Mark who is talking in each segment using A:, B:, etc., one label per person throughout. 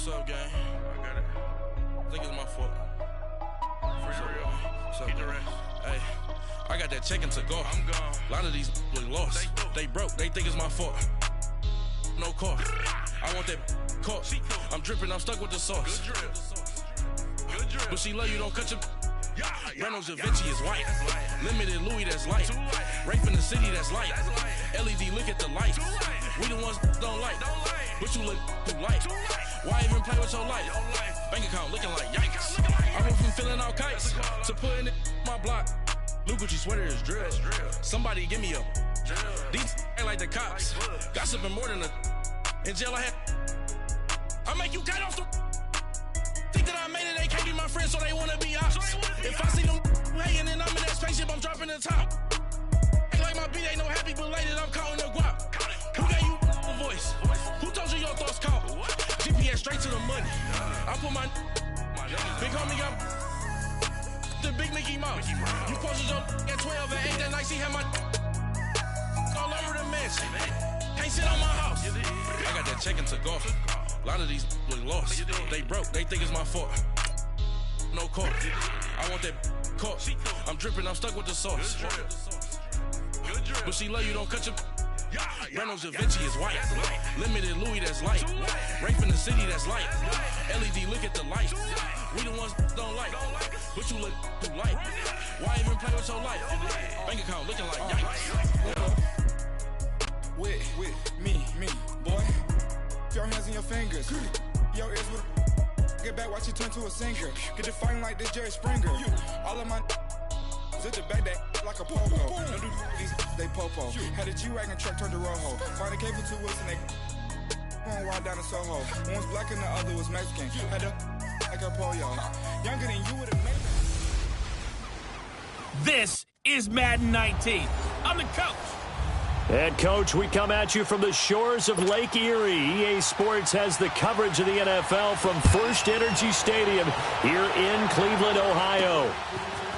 A: What's up, gang? I got it. I think it's my fault.
B: For real.
A: What's up,
B: Keep the
A: man?
B: rest.
A: Hey, I got that chicken to go.
B: I'm gone.
A: A lot of these look lost. They broke. They think it's my fault. No car. I want that caught. I'm dripping. I'm stuck with the sauce.
B: Good drip. Good drip.
A: But she love you. Don't cut your.
B: Yeah.
A: Reynolds Da Vinci is white.
B: That's light.
A: Limited Louis, that's light.
B: Too light.
A: Rape in the city, that's light.
B: That's light.
A: LED, look at the light.
B: Too light.
A: We the ones don't like.
B: Don't like.
A: But you look too light.
B: Too light.
A: Why even play with your life?
B: Your life.
A: Bank account looking like yikes. I went from filling out kites to putting it in my block. New Gucci sweater is drill. Somebody give me a. These ain't like the cops. Gossiping more than a. In jail I had. I make you get off the. Think that I made it, they can't be my friends, so they wanna be ops. If I see them hating and I'm in that spaceship, I'm dropping the top. Ain't like my beat, ain't no happy belated, I'm counting the guap. Who gave you a voice? Who told you your thoughts count? GPS straight to the money. I put my big homie got the big Mickey Mouse. You posted your at 12 and 8 that night, she had my all over the mansion. Can't sit on my house. I got that chicken to go. A lot of these look lost. They broke. They think it's my fault. No car. I want that caught. I'm dripping. I'm stuck with the sauce.
B: Good drip.
A: But she love you. Don't cut your. Reynolds Da Vinci is white. Limited Louis, that's light. Rape in the city, that's light. LED, look at the light. We the ones don't like. But you look too light. Why even play with your life? Bank account looking like yikes.
C: With me, boy. Your hands in your fingers. Your ears with get back, watch you turn to a singer. Get you fighting like this Jerry Springer. All of my zip the back that like a popo. Don't do these they popo. Had a G-Wagon truck turned to Rojo. Find a cable 2 wheels and they one ride down to Soho. One was black and the other was Mexican. Had a like a pollo. Younger than you would have made.
D: This is Madden 19. I'm the coach.
E: Head coach, we come at you from the shores of Lake Erie. EA Sports has the coverage of the NFL from First Energy Stadium here in Cleveland, Ohio.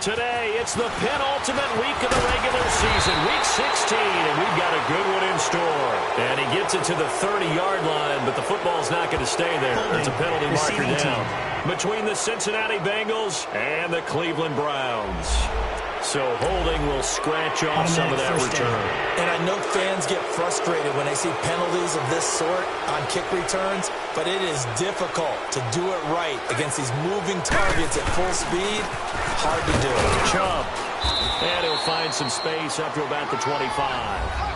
E: Today, it's the penultimate week of the regular season, week 16, and we've got a good one in store. And he gets it to the 30-yard line, but the football's not going to stay there. It's a penalty marker down between the Cincinnati Bengals and the Cleveland Browns. So holding will scratch off some of that return.
F: And I know fans get frustrated when they see penalties of this sort on kick returns, but it is difficult to do it right against these moving targets at full speed. Hard to do.
E: Chubb. And he'll find some space up to about the 25.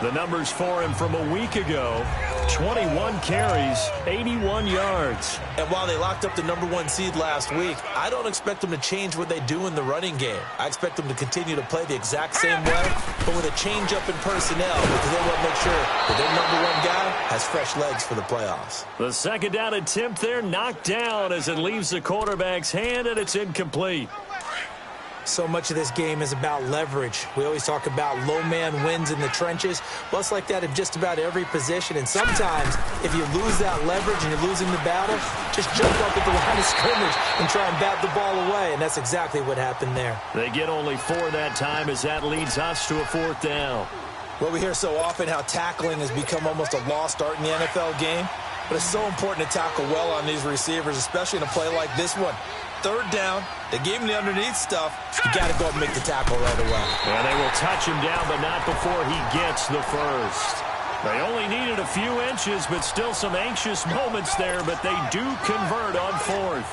E: The numbers for him from a week ago, 21 carries, 81 yards.
F: And while they locked up the #1 seed last week, I don't expect them to change what they do in the running game. I expect them to continue to play the exact same way, but with a change up in personnel, because they want to make sure that their #1 guy has fresh legs for the playoffs.
E: The second down attempt there knocked down as it leaves the quarterback's hand, and it's incomplete.
F: So much of this game is about leverage. We always talk about low man wins in the trenches. Well, it's like that in just about every position. And sometimes, if you lose that leverage and you're losing the battle, just jump up at the line of scrimmage and try and bat the ball away. And that's exactly what happened there.
E: They get only 4 that time as that leads us to a 4th down.
F: Well, we hear so often how tackling has become almost a lost art in the NFL game. But it's so important to tackle well on these receivers, especially in a play like this one. 3rd down, they gave him the underneath stuff. You got to go and make the tackle right away.
E: And they will touch him down, but not before he gets the first. They only needed a few inches, but still some anxious moments there, but they do convert on 4th.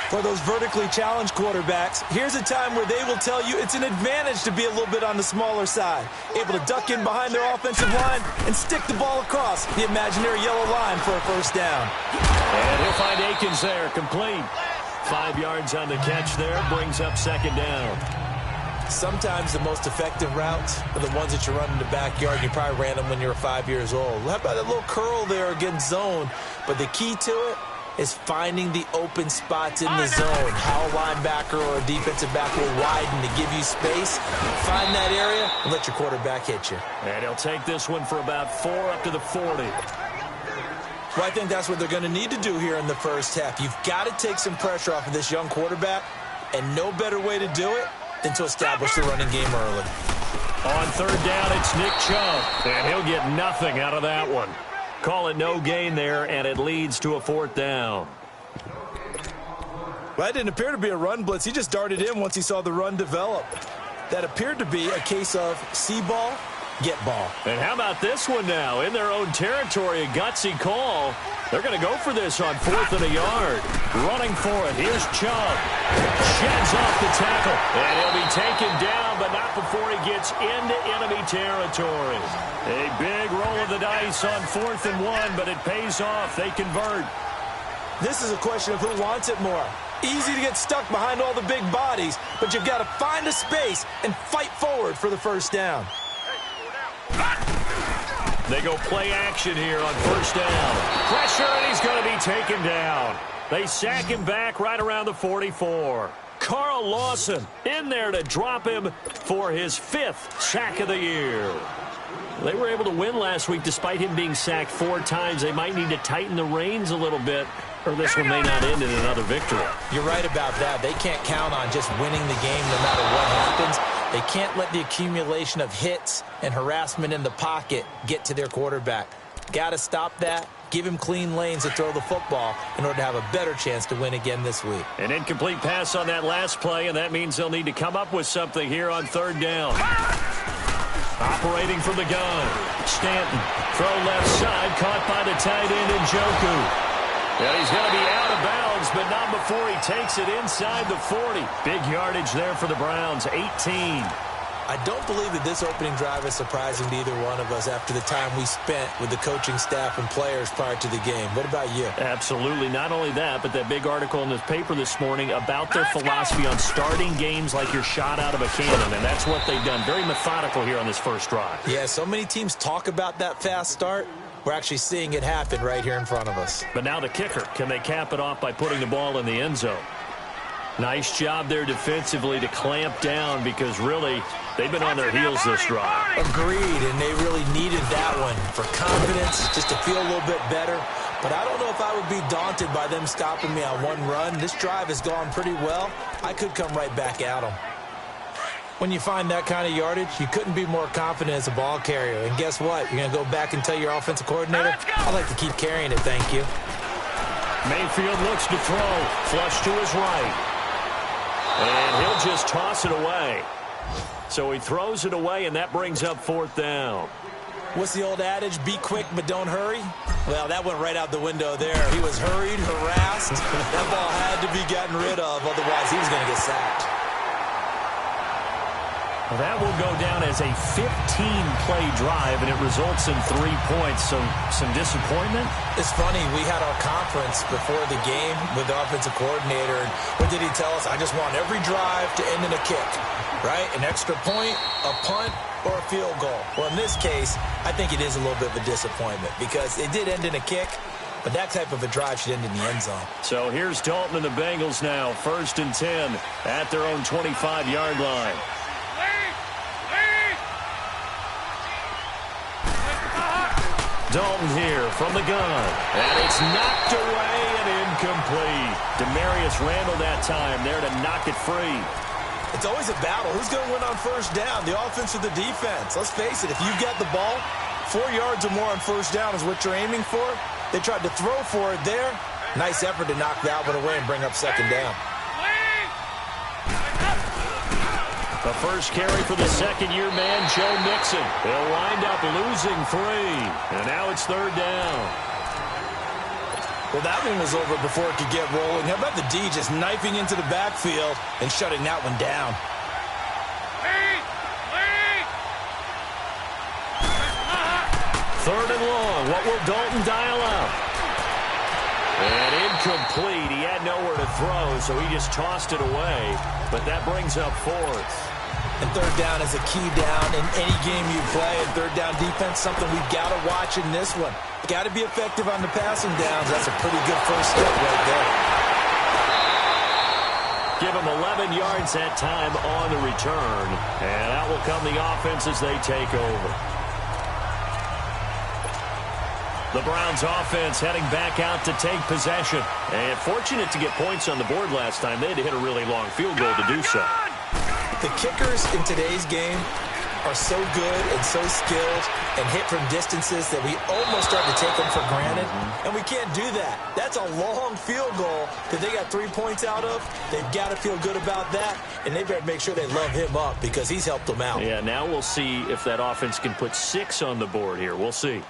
F: For those vertically challenged quarterbacks, here's a time where they will tell you it's an advantage to be a little bit on the smaller side. Able to duck in behind their offensive line and stick the ball across the imaginary yellow line for a 1st down.
E: And he'll find Akins there, complete. 5 yards on the catch there, brings up 2nd down.
F: Sometimes the most effective routes are the ones that you run in the backyard. You probably ran them when you were 5 years old. How about a little curl there against zone? But the key to it is finding the open spots in the zone. How a linebacker or a defensive back will widen to give you space. Find that area and let your quarterback hit you.
E: And he'll take this one for about 4 up to the 40.
F: Well, I think that's what they're going to need to do here in the first half. You've got to take some pressure off of this young quarterback, and no better way to do it than to establish the running game early.
E: On 3rd down, it's Nick Chubb, and he'll get nothing out of that one. Call it no gain there, and it leads to a 4th down.
F: Well, that didn't appear to be a run blitz. He just darted in once he saw the run develop. That appeared to be a case of see ball, get ball.
E: And how about this one now? In their own territory, a gutsy call. They're going to go for this on 4th and a yard. Running for it. Here's Chubb. Sheds off the tackle. And he'll be taken down, but not before he gets into enemy territory. A big roll of the dice on 4th and 1, but it pays off. They convert.
F: This is a question of who wants it more. Easy to get stuck behind all the big bodies, but you've got to find a space and fight forward for the first down.
E: They go play action here on 1st down. Pressure, and he's going to be taken down. They sack him back right around the 44. Carl Lawson in there to drop him for his 5th sack of the year. They were able to win last week despite him being sacked 4 times. They might need to tighten the reins a little bit, or this one may not end in another victory.
F: You're right about that. They can't count on just winning the game no matter what happens. They can't let the accumulation of hits and harassment in the pocket get to their quarterback. Got to stop that. Give him clean lanes to throw the football in order to have a better chance to win again this week.
E: An incomplete pass on that last play, and that means they'll need to come up with something here on 3rd down. Operating from the gun. Stanton. Throw left side. Caught by the tight end, Njoku. And he's going to be out of bounds, but not before he takes it inside the 40. Big yardage there for the Browns, 18.
F: I don't believe that this opening drive is surprising to either one of us after the time we spent with the coaching staff and players prior to the game. What about you?
E: Absolutely. Not only that, but that big article in the paper this morning about their philosophy on starting games like you're shot out of a cannon, and that's what they've done. Very methodical here on this first drive.
F: Yeah, so many teams talk about that fast start. We're actually seeing it happen right here in front of us.
E: But now the kicker. Can they cap it off by putting the ball in the end zone? Nice job there defensively to clamp down because really they've been on their heels this drive.
F: Agreed, and they really needed that one for confidence, just to feel a little bit better. But I don't know if I would be daunted by them stopping me on one run. This drive has gone pretty well. I could come right back at them. When you find that kind of yardage, you couldn't be more confident as a ball carrier. And guess what? You're going to go back and tell your offensive coordinator, I'd like to keep carrying it, thank you.
E: Mayfield looks to throw. Flush to his right. And he'll just toss it away. So he throws it away, and that brings up 4th down.
F: What's the old adage? Be quick, but don't hurry? Well, that went right out the window there. He was hurried, harassed. That ball had to be gotten rid of, otherwise he was going to get sacked.
E: Well, that will go down as a 15-play drive, and it results in 3 points. So some disappointment?
F: It's funny. We had our conference before the game with the offensive coordinator. And what did he tell us? I just want every drive to end in a kick, right? An extra point, a punt, or a field goal. Well, in this case, I think it is a little bit of a disappointment because it did end in a kick, but that type of a drive should end in the end zone.
E: So here's Dalton and the Bengals now, 1st and 10 at their own 25-yard line. Dalton here from the gun. And it's knocked away and incomplete. Demarius Randall that time there to knock it free.
F: It's always a battle. Who's going to win on 1st down, the offense or the defense? Let's face it, if you've got the ball, 4 yards or more on 1st down is what you're aiming for. They tried to throw for it there. Nice effort to knock that one away and bring up 2nd down.
E: The first carry for the second-year man, Joe Mixon. They'll wind up losing 3. And now it's 3rd down.
F: Well, that one was over before it could get rolling. How about the D just knifing into the backfield and shutting that one down?
E: 3rd and long. What will Dalton dial up? And incomplete. He had nowhere to throw, so he just tossed it away. But that brings up 4th.
F: And 3rd down is a key down in any game you play. And 3rd down defense, something we've got to watch in this one. Got to be effective on the passing downs. That's a pretty good first step right there.
E: Give him 11 yards that time on the return. And out will come the offense as they take over. The Browns offense heading back out to take possession. And fortunate to get points on the board last time. They had to hit a really long field goal to do so.
F: The kickers in today's game are so good and so skilled and hit from distances that we almost start to take them for granted, and we can't do that. That's a long field goal that they got 3 points out of. They've got to feel good about that, and they better make sure they love him up because he's helped them out.
E: Yeah, now we'll see if that offense can put 6 on the board here. We'll see.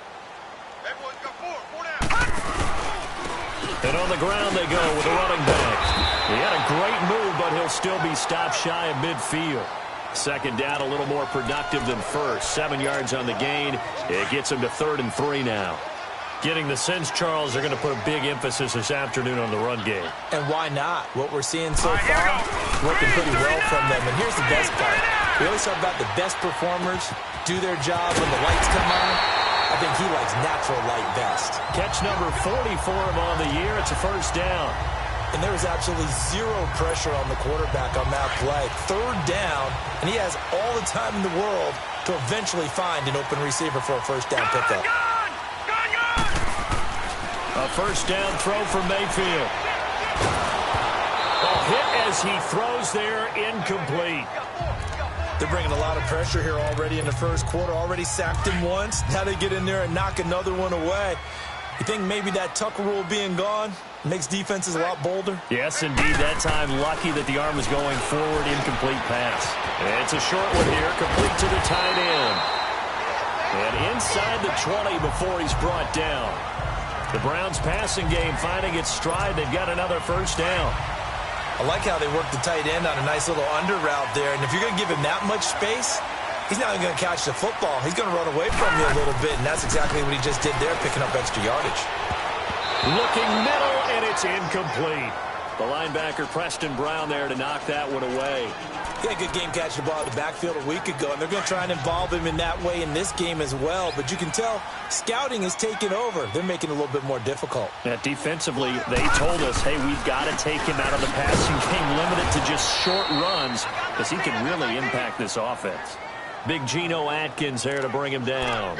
E: And on the ground they go with the running back. He had a great move, but he'll still be stopped shy of midfield. Second down, a little more productive than first. 7 yards on the gain. It gets him to 3rd and 3 now. Getting the sense, Charles, they're going to put a big emphasis this afternoon on the run game.
F: And why not? What we're seeing so far, working pretty well from them. And here's the best part. We always talk about the best performers do their job when the lights come on. I think he likes natural light best.
E: Catch number 40 for him on the year. It's a first down.
F: And there was absolutely zero pressure on the quarterback on that play. 3rd down, and he has all the time in the world to eventually find an open receiver for a first down pickup.
E: A first down throw for Mayfield. A hit as he throws there, incomplete.
F: They're bringing a lot of pressure here already in the first quarter. Already sacked him once. Now they get in there and knock another one away. You think maybe that Tucker rule being gone makes defenses a lot bolder?
E: Yes, indeed. That time lucky that the arm was going forward. Incomplete pass. And it's a short one here. Complete to the tight end. And inside the 20 before he's brought down. The Browns passing game finding its stride. They've got another first down.
F: I like how they work the tight end on a nice little under route there. And if you're going to give him that much space, he's not even going to catch the football. He's going to run away from you a little bit, and that's exactly what he just did there, picking up extra yardage.
E: Looking middle, and it's incomplete. The linebacker, Preston Brown, there to knock that one away.
F: He had a good game catching the ball in the backfield a week ago, and they're going to try and involve him in that way in this game as well. But you can tell scouting is taking over. They're making it a little bit more difficult.
E: Yeah, defensively, they told us, hey, we've got to take him out of the passing game, limit it to just short runs, because he can really impact this offense. Big Geno Atkins there to bring him down.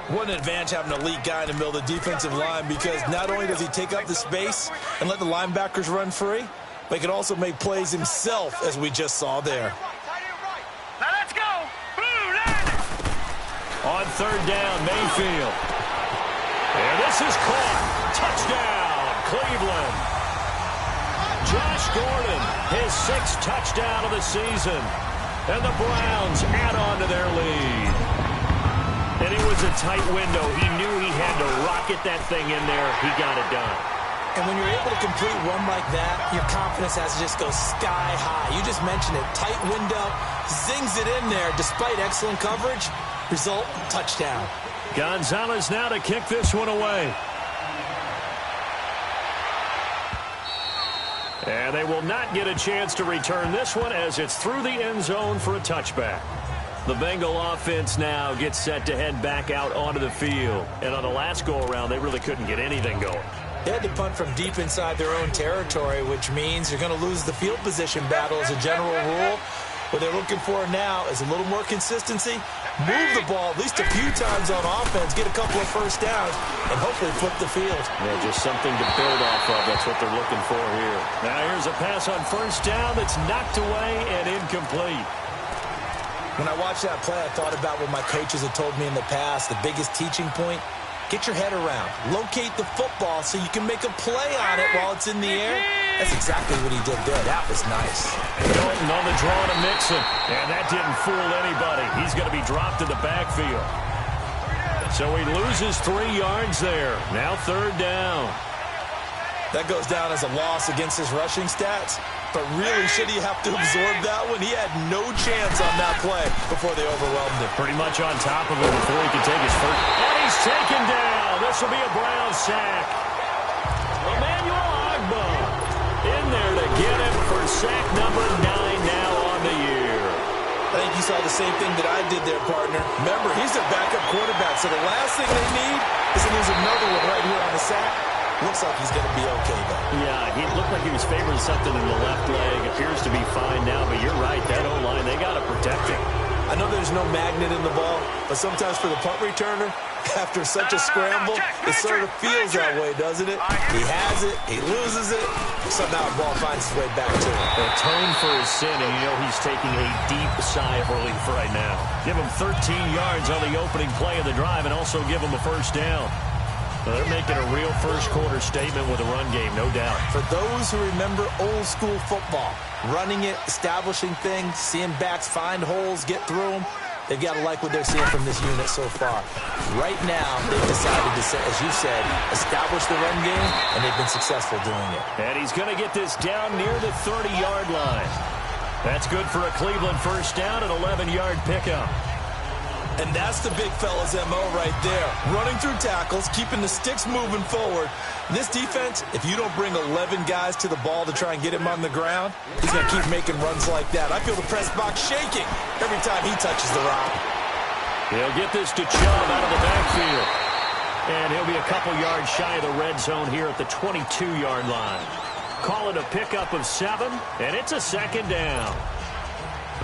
F: What an advantage having an elite guy in the middle of the defensive line, because not only does he take up the space and let the linebackers run free, but he can also make plays himself, as we just saw there.
B: Now let's go.
E: On 3rd down, Mayfield. And this is caught. Touchdown, Cleveland. Josh Gordon, his 6th touchdown of the season. And the Browns add on to their lead. And it was a tight window. He knew he had to rocket that thing in there. He got it done.
F: And when you're able to complete one like that, your confidence has to just go sky high. You just mentioned it. Tight window, zings it in there despite excellent coverage. Result, touchdown.
E: Gonzalez now to kick this one away. And they will not get a chance to return this one as it's through the end zone for a touchback. The Bengal offense now gets set to head back out onto the field. And on the last go-around, they really couldn't get anything going.
F: They had to punt from deep inside their own territory, which means you're going to lose the field position battle as a general rule. What they're looking for now is a little more consistency, move the ball at least a few times on offense, get a couple of first downs, and hopefully flip the field.
E: Yeah, just something to build off of. That's what they're looking for here. Now here's a pass on first down that's knocked away and incomplete.
F: When I watched that play, I thought about what my coaches had told me in the past. The biggest teaching point, get your head around. Locate the football so you can make a play on it while it's in the air. That's exactly what he did there. That was nice.
E: Dalton on the draw to Mixon. And that didn't fool anybody. He's going to be dropped in the backfield. So he loses 3 yards there. Now 3rd down.
F: That goes down as a loss against his rushing stats. But really, should he have to absorb that one? He had no chance on that play before they overwhelmed him.
E: Pretty much on top of him before he could take his first. And he's taken down. This will be a Brown sack. Emmanuel Agba in there to get him for sack number 9 now on the year.
F: I think you saw the same thing that I did there, partner. Remember, he's their backup quarterback, so the last thing they need is to lose another one right here on the sack. Looks like he's going to be okay, though.
E: Yeah, he looked like he was favoring something in the left leg. Appears to be fine now, but you're right. That O-line, they got to protect him.
F: I know there's no magnet in the ball, but sometimes for the punt returner, after such a scramble, it sort of feels that way, doesn't it? He has it, he loses it, somehow the ball finds its way back to him.
E: Atone for his sin, and you know he's taking a deep sigh of relief right now. Give him 13 yards on the opening play of the drive and also give him a first down. Well, they're making a real first-quarter statement with a run game, no doubt.
F: For those who remember old-school football, running it, establishing things, seeing backs find holes, get through them, they've got to like what they're seeing from this unit so far. Right now, they've decided to, as you said, establish the run game, and they've been successful doing it.
E: And he's going to get this down near the 30-yard line. That's good for a Cleveland first down, an 11-yard pickup.
F: And that's the big fella's MO right there. Running through tackles, keeping the sticks moving forward. This defense, if you don't bring 11 guys to the ball to try and get him on the ground, he's going to keep making runs like that. I feel the press box shaking every time he touches the rock.
E: He'll get this to Chubb out of the backfield. And he'll be a couple yards shy of the red zone here at the 22-yard line. Call it a pickup of 7, and it's a second down.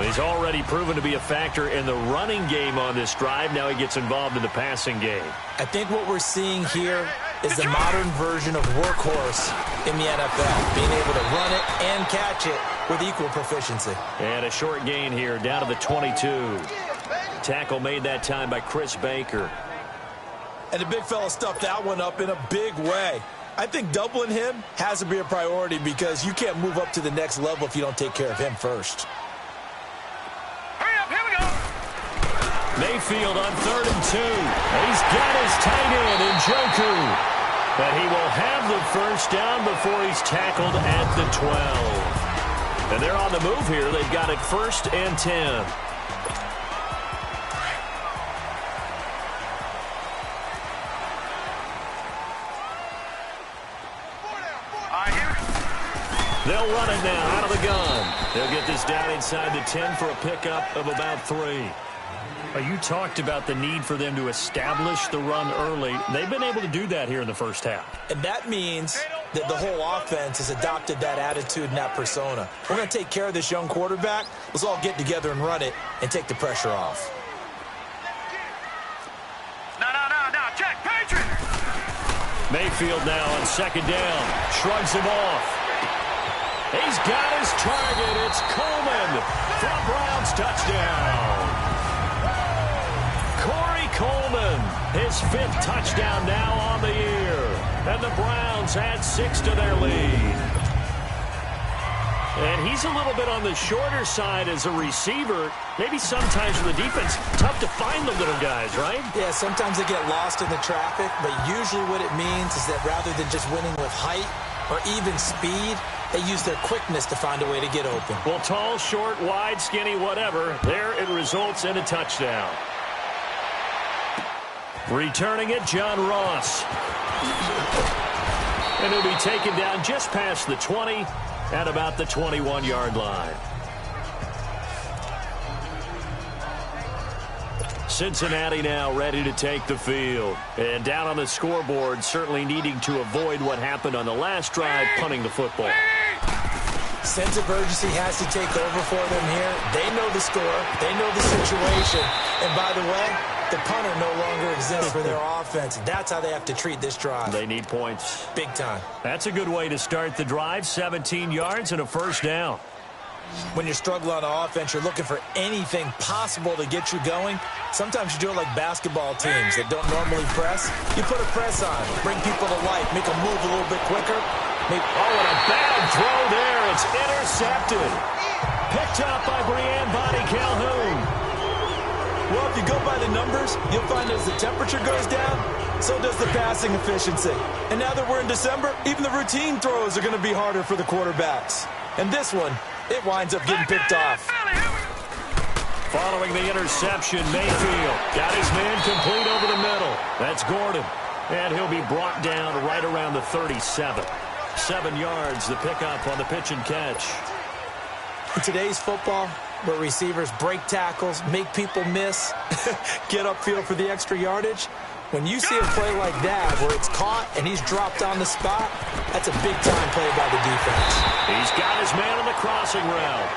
E: He's already proven to be a factor in the running game on this drive. Now he gets involved in the passing game.
F: I think what we're seeing here is the modern version of workhorse in the NFL, being able to run it and catch it with equal proficiency.
E: And a short gain here, down to the 22. Tackle made that time by Chris Baker.
F: And the big fella stuffed that one up in a big way. I think doubling him has to be a priority because you can't move up to the next level if you don't take care of him first.
E: Mayfield on 3rd and 2. He's got his tight end in Njoku. But he will have the first down before he's tackled at the 12. And they're on the move here. They've got it 1st and 10. They'll run it now out of the gun. They'll get this down inside the 10 for a pickup of about 3. You talked about the need for them to establish the run early. They've been able to do that here in the first half.
F: And that means that the whole offense has adopted that attitude and that persona. We're going to take care of this young quarterback. Let's all get together and run it and take the pressure off.
B: No, check, Patriot!
E: Mayfield now on 2nd down. Shrugs him off. He's got his target. It's Coleman for a Browns touchdown. Corey Coleman, his 5th touchdown now on the year. And the Browns add 6 to their lead. And he's a little bit on the shorter side as a receiver. Maybe sometimes for the defense, tough to find the little guys, right?
F: Yeah, sometimes they get lost in the traffic, but usually what it means is that rather than just winning with height or even speed, they use their quickness to find a way to get open.
E: Well, tall, short, wide, skinny, whatever, there it results in a touchdown. Returning it, John Ross. And he'll be taken down just past the 20 at about the 21-yard line. Cincinnati now ready to take the field. And down on the scoreboard, certainly needing to avoid what happened on the last drive, punting the football.
F: Sense of urgency has to take over for them here. They know the score. They know the situation. And by the way, the punter no longer exists for their offense. That's how they have to treat this drive.
E: They need points.
F: Big time.
E: That's a good way to start the drive. 17 yards and a first down.
F: When you're struggling on offense, you're looking for anything possible to get you going. Sometimes you do it like basketball teams that don't normally press. You put a press on, bring people to life, make them move a little bit quicker.
E: Oh, and a bad throw there. It's intercepted. Picked up by Brianne Bonnie Calhoun.
F: Well, if you go by the numbers, you'll find as the temperature goes down, so does the passing efficiency. And now that we're in December, even the routine throws are going to be harder for the quarterbacks. And this one, it winds up getting picked off.
E: Following the interception, Mayfield got his man complete over the middle. That's Gordon. And he'll be brought down right around the 37. 7 yards, the pickup on the pitch and catch.
F: In today's football, where receivers break tackles, make people miss, get upfield for the extra yardage, when you see a play like that where it's caught and he's dropped on the spot, that's a big-time play by the defense.
E: He's got his man on the crossing route.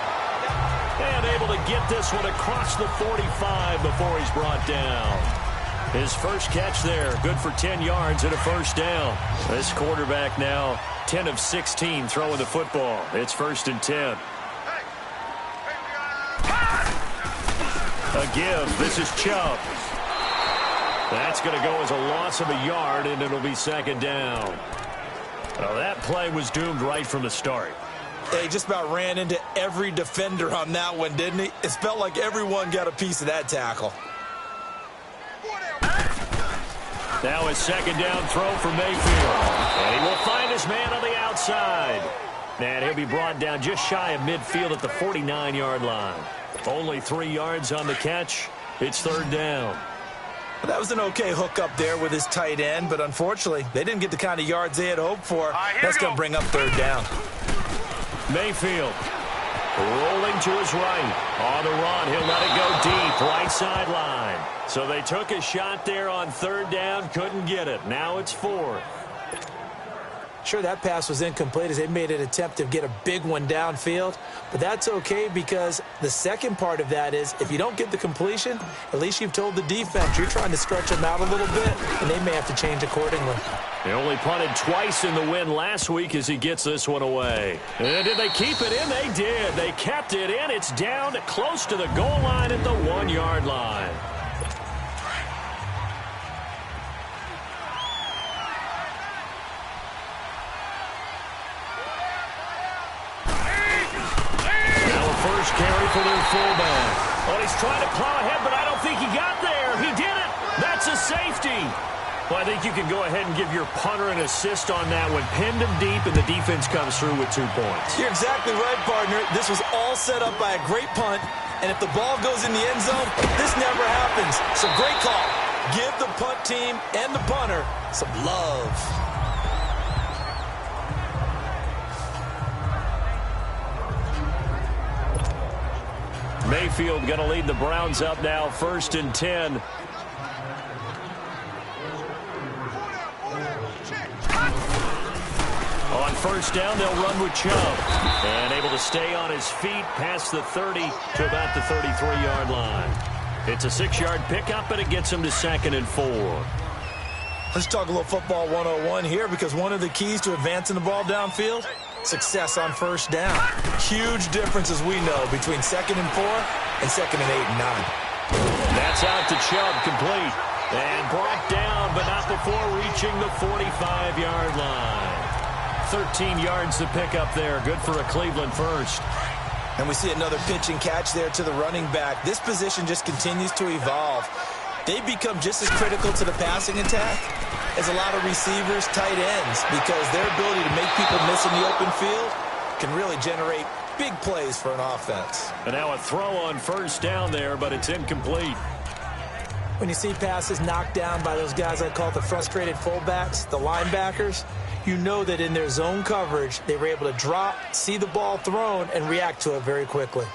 E: And able to get this one across the 45 before he's brought down. His first catch there, good for 10 yards and a first down. This quarterback now 10 of 16 throwing the football. It's 1st and 10. A give. This is Chubb. That's going to go as a loss of a yard, and it'll be 2nd down. Well, that play was doomed right from the start.
F: He just about ran into every defender on that one, didn't he? It felt like everyone got a piece of that tackle.
E: Now his 2nd down throw for Mayfield. And he will find his man on the outside. And he'll be brought down just shy of midfield at the 49-yard line. Only 3 yards on the catch. It's 3rd down.
F: Well, that was an okay hook up there with his tight end, but unfortunately, they didn't get the kind of yards they had hoped for. That's going to bring up 3rd down.
E: Mayfield rolling to his right. On the run, he'll let it go deep, right sideline. So they took a shot there on 3rd down, couldn't get it. Now it's 4th.
F: Sure, that pass was incomplete as they made an attempt to get a big one downfield, but that's okay because the second part of that is if you don't get the completion, at least you've told the defense you're trying to stretch them out a little bit, and they may have to change accordingly.
E: They only punted twice in the win last week as he gets this one away. And did they keep it in? They did. They kept it in. It's down close to the goal line at the 1-yard line. Carry for their fullback. Oh, he's trying to plow ahead, but I don't think he got there. He did it. That's a safety. Well, I think you can go ahead and give your punter an assist on that one. Pinned him deep, and the defense comes through with 2 points.
F: You're exactly right, partner. This was all set up by a great punt, and if the ball goes in the end zone, this never happens. So great call. Give the punt team and the punter some love.
E: Mayfield going to lead the Browns up now, 1st and 10. On 1st down, they'll run with Chubb. And able to stay on his feet past the 30 to about the 33-yard line. It's a 6-yard pickup, and it gets him to 2nd and 4.
F: Let's talk a little football 101 here because one of the keys to advancing the ball downfield, success on 1st down. Huge difference, as we know, between 2nd and 4 and 2nd and 8 and 9.
E: That's out to Chubb, complete. And brought down, but not before reaching the 45-yard line. 13 yards to pick up there. Good for a Cleveland first.
F: And we see another pitch and catch there to the running back. This position just continues to evolve. They become just as critical to the passing attack as a lot of receivers, tight ends, because their ability to make people miss in the open field can really generate big plays for an offense.
E: And now a throw on 1st down there, but it's incomplete.
F: When you see passes knocked down by those guys I call the frustrated fullbacks, the linebackers, you know that in their zone coverage, they were able to drop, see the ball thrown, and react to it very quickly.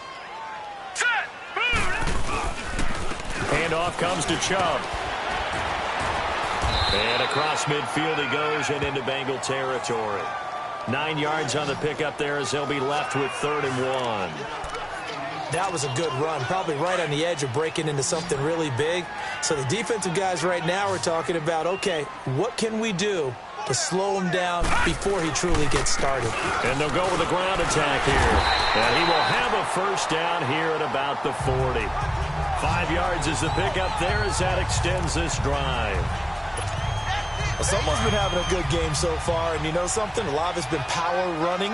E: Handoff comes to Chubb. And across midfield he goes and into Bengal territory. 9 yards on the pickup there as they'll be left with 3rd and 1.
F: That was a good run, probably right on the edge of breaking into something really big. So the defensive guys right now are talking about, okay, what can we do to slow him down before he truly gets started?
E: And they'll go with a ground attack here. And he will have a 1st down here at about the 40. 5 yards is the pickup there as that extends this drive.
F: Well, someone's been having a good game so far, and you know something? A lot of it's been power running.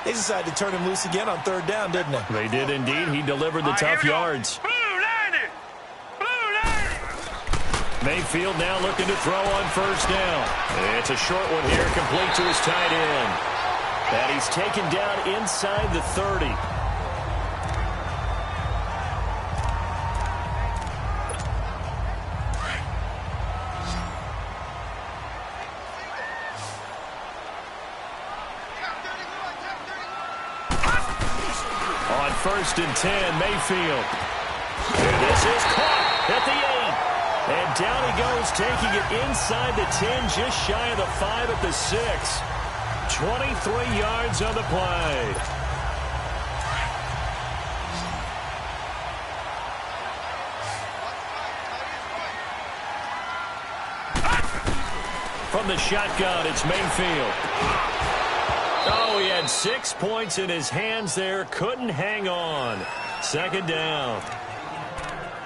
F: They decided to turn him loose again on 3rd down, didn't they?
E: They did indeed. He delivered the tough yards. Mayfield now looking to throw on 1st down. It's a short one here, complete to his tight end. And he's taken down inside the 30. On 1st and 10, Mayfield. And this is caught at the 8. And down he goes, taking it inside the 10, just shy of the 5 at the 6. 23 yards on the play. from the shotgun. It's Mayfield. Oh, he had 6 points in his hands there. Couldn't hang on. Second down.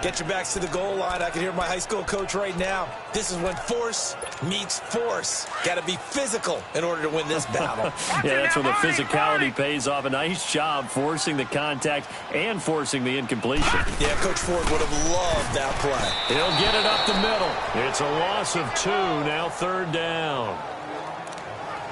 F: Get your backs to the goal line. I can hear my high school coach right now. This is when force meets force. Got to be physical in order to win this battle.
E: Yeah, that's when the physicality pays off. A nice job forcing the contact and forcing the incompletion.
F: Yeah, Coach Ford would have loved that play.
E: He'll get it up the middle. It's a loss of 2, now third down.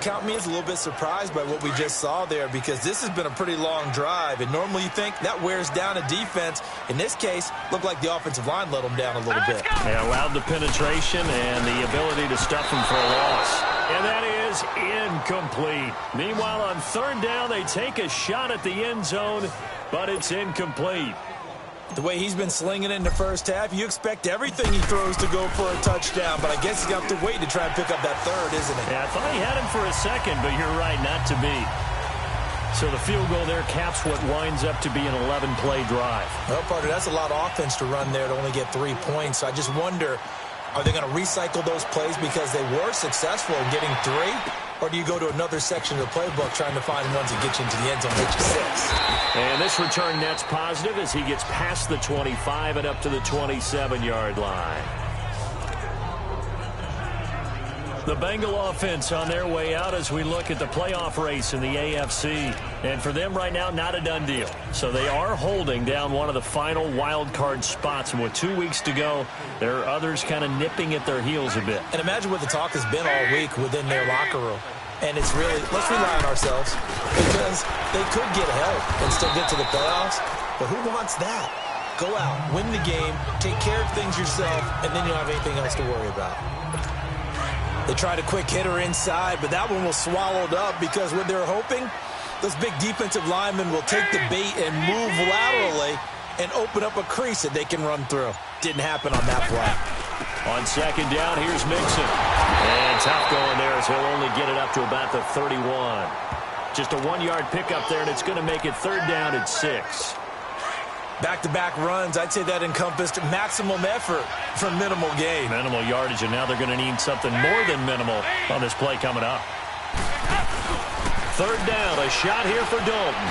F: Count me as a little bit surprised by what we just saw there, because this has been a pretty long drive, and normally you think that wears down a defense. In this case, looked like the offensive line let them down a little bit.
E: They allowed the penetration and the ability to stuff them for a loss. And that is incomplete. Meanwhile, on third down, they take a shot at the end zone, but it's incomplete.
F: The way he's been slinging it in the first half, you expect everything he throws to go for a touchdown, but I guess he's got to wait to try and pick up that third, isn't he?
E: Yeah, I thought he had him for a second, but you're right, not to be. So the field goal there caps what winds up to be an 11-play drive.
F: Well, partner, that's a lot of offense to run there to only get 3 points. So I just wonder, are they going to recycle those plays because they were successful in getting 3? Or do you go to another section of the playbook trying to find ones that get you into the end zone, get you 6?
E: And this return net's positive as he gets past the 25 and up to the 27-yard line. The Bengal offense on their way out as we look at the playoff race in the AFC. And for them right now, not a done deal. So they are holding down one of the final wild card spots. And with 2 weeks to go, there are others kind of nipping at their heels a bit.
F: And imagine what the talk has been all week within their locker room. And it's really, let's rely on ourselves, because they could get help and still get to the playoffs. But who wants that? Go out, win the game, take care of things yourself, and then you don't have anything else to worry about. They tried a quick hitter inside, but that one was swallowed up because what they're hoping, those big defensive linemen will take the bait and move laterally and open up a crease that they can run through. Didn't happen on that play.
E: On second down, here's Mixon. And tough going there as he'll only get it up to about the 31. Just a 1-yard pickup there, and it's going to make it third down at 6.
F: Back-to-back runs, I'd say that encompassed maximum effort for minimal gain.
E: Minimal yardage, and now they're going to need something more than minimal on this play coming up. Third down, a shot here for Dalton.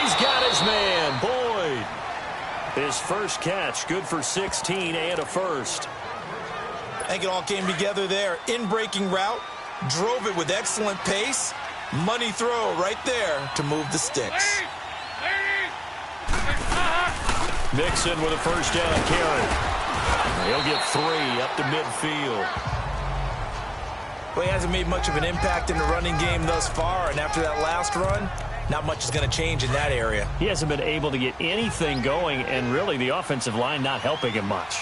E: He's got his man, Boyd. His first catch, good for 16 and a first.
F: I think it all came together there. In-breaking route, drove it with excellent pace. Money throw right there to move the sticks.
E: Mixon with a first down carry. He'll get 3 up to midfield.
F: Well, he hasn't made much of an impact in the running game thus far, and after that last run, not much is going to change in that area.
E: He hasn't been able to get anything going, and really the offensive line not helping him much.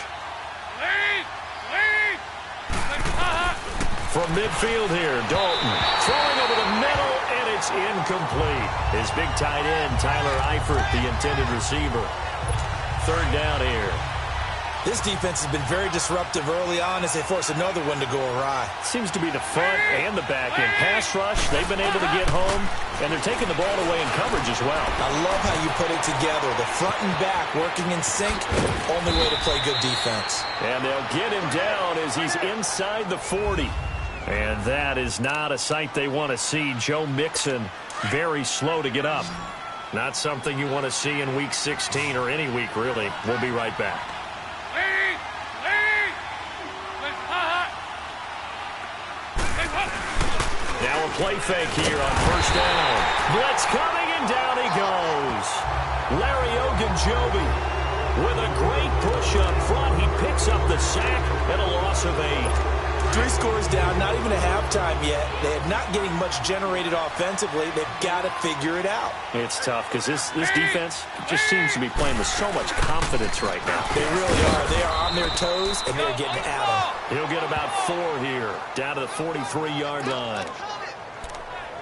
E: From midfield here, Dalton throwing over the middle, and it's incomplete. His big tight end, Tyler Eifert, the intended receiver. Third down here.
F: This defense has been very disruptive early on as they force another one to go awry.
E: Seems to be the front and the back end. Pass rush, they've been able to get home, and they're taking the ball away in coverage as well.
F: I love how you put it together. The front and back working in sync, only way to play good defense.
E: And they'll get him down as he's inside the 40. And that is not a sight they want to see. Joe Mixon very slow to get up. Not something you want to see in Week 16 or any week, really. We'll be right back. Now a play fake here on first down. Blitz coming, and down he goes. Larry Ogunjobi with a great push up front. He picks up the sack and a loss of 8.
F: 3 scores down, not even a halftime yet. They are not getting much generated offensively. They've got to figure it out.
E: It's tough because this defense just seems to be playing with so much confidence right now.
F: They really are. They are on their toes, and they're getting at them.
E: He'll get about 4 here, down to the 43-yard line.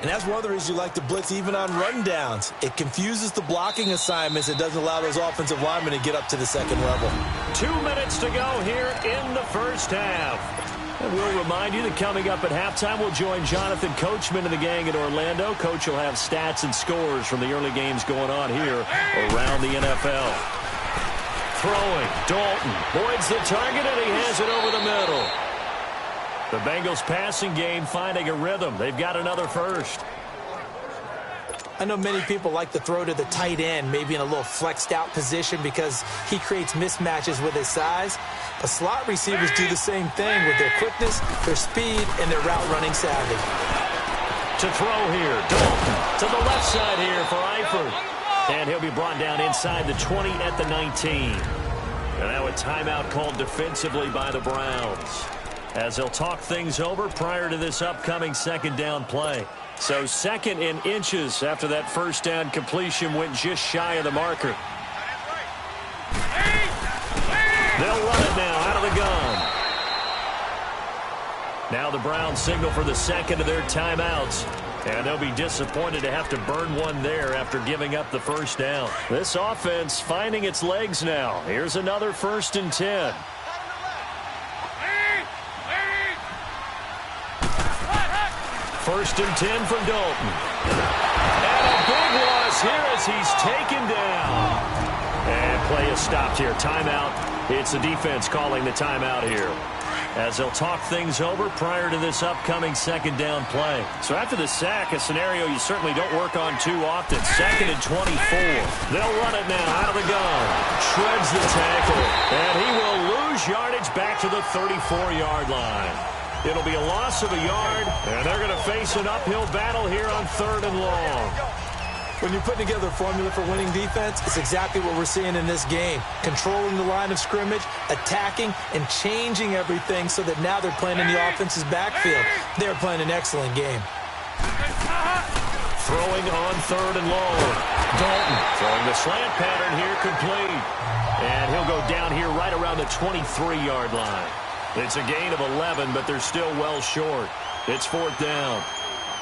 F: And that's one of the reasons you like to blitz even on rundowns. It confuses the blocking assignments. It doesn't allow those offensive linemen to get up to the second level.
E: 2 minutes to go here in the first half. And we'll remind you that coming up at halftime, we'll join Jonathan Coachman and the gang in Orlando. Coach will have stats and scores from the early games going on here around the NFL. Throwing, Dalton. Boyd's the target, and he has it over the middle. The Bengals passing game finding a rhythm. They've got another first.
F: I know many people like to throw to the tight end, maybe in a little flexed out position because he creates mismatches with his size. But slot receivers do the same thing with their quickness, their speed, and their route running savvy.
E: To throw here, Dalton to the left side here for Eifert. And he'll be brought down inside the 20 at the 19. And now a timeout called defensively by the Browns, as they'll talk things over prior to this upcoming second down play. So second in inches after that first down completion went just shy of the marker. They'll run it now out of the gun. Now the Browns signal for the second of their timeouts. And they'll be disappointed to have to burn one there after giving up the first down. This offense finding its legs now. Here's another 1st and 10. First and 10 from Dalton. And a big loss here as he's taken down. And play is stopped here. Timeout. It's the defense calling the timeout here, as they'll talk things over prior to this upcoming second down play. So after the sack, a scenario you certainly don't work on too often. 2nd and 24. They'll run it now out of the gun. Shreds the tackle. And he will lose yardage back to the 34-yard line. It'll be a loss of a yard, and they're going to face an uphill battle here on 3rd and long.
F: When you're putting together a formula for winning defense, it's exactly what we're seeing in this game. Controlling the line of scrimmage, attacking, and changing everything so that now they're playing in the offense's backfield. They're playing an excellent game.
E: Throwing on 3rd and long. Dalton throwing the slant pattern here complete. And he'll go down here right around the 23-yard line. It's a gain of 11, but they're still well short. It's 4th down.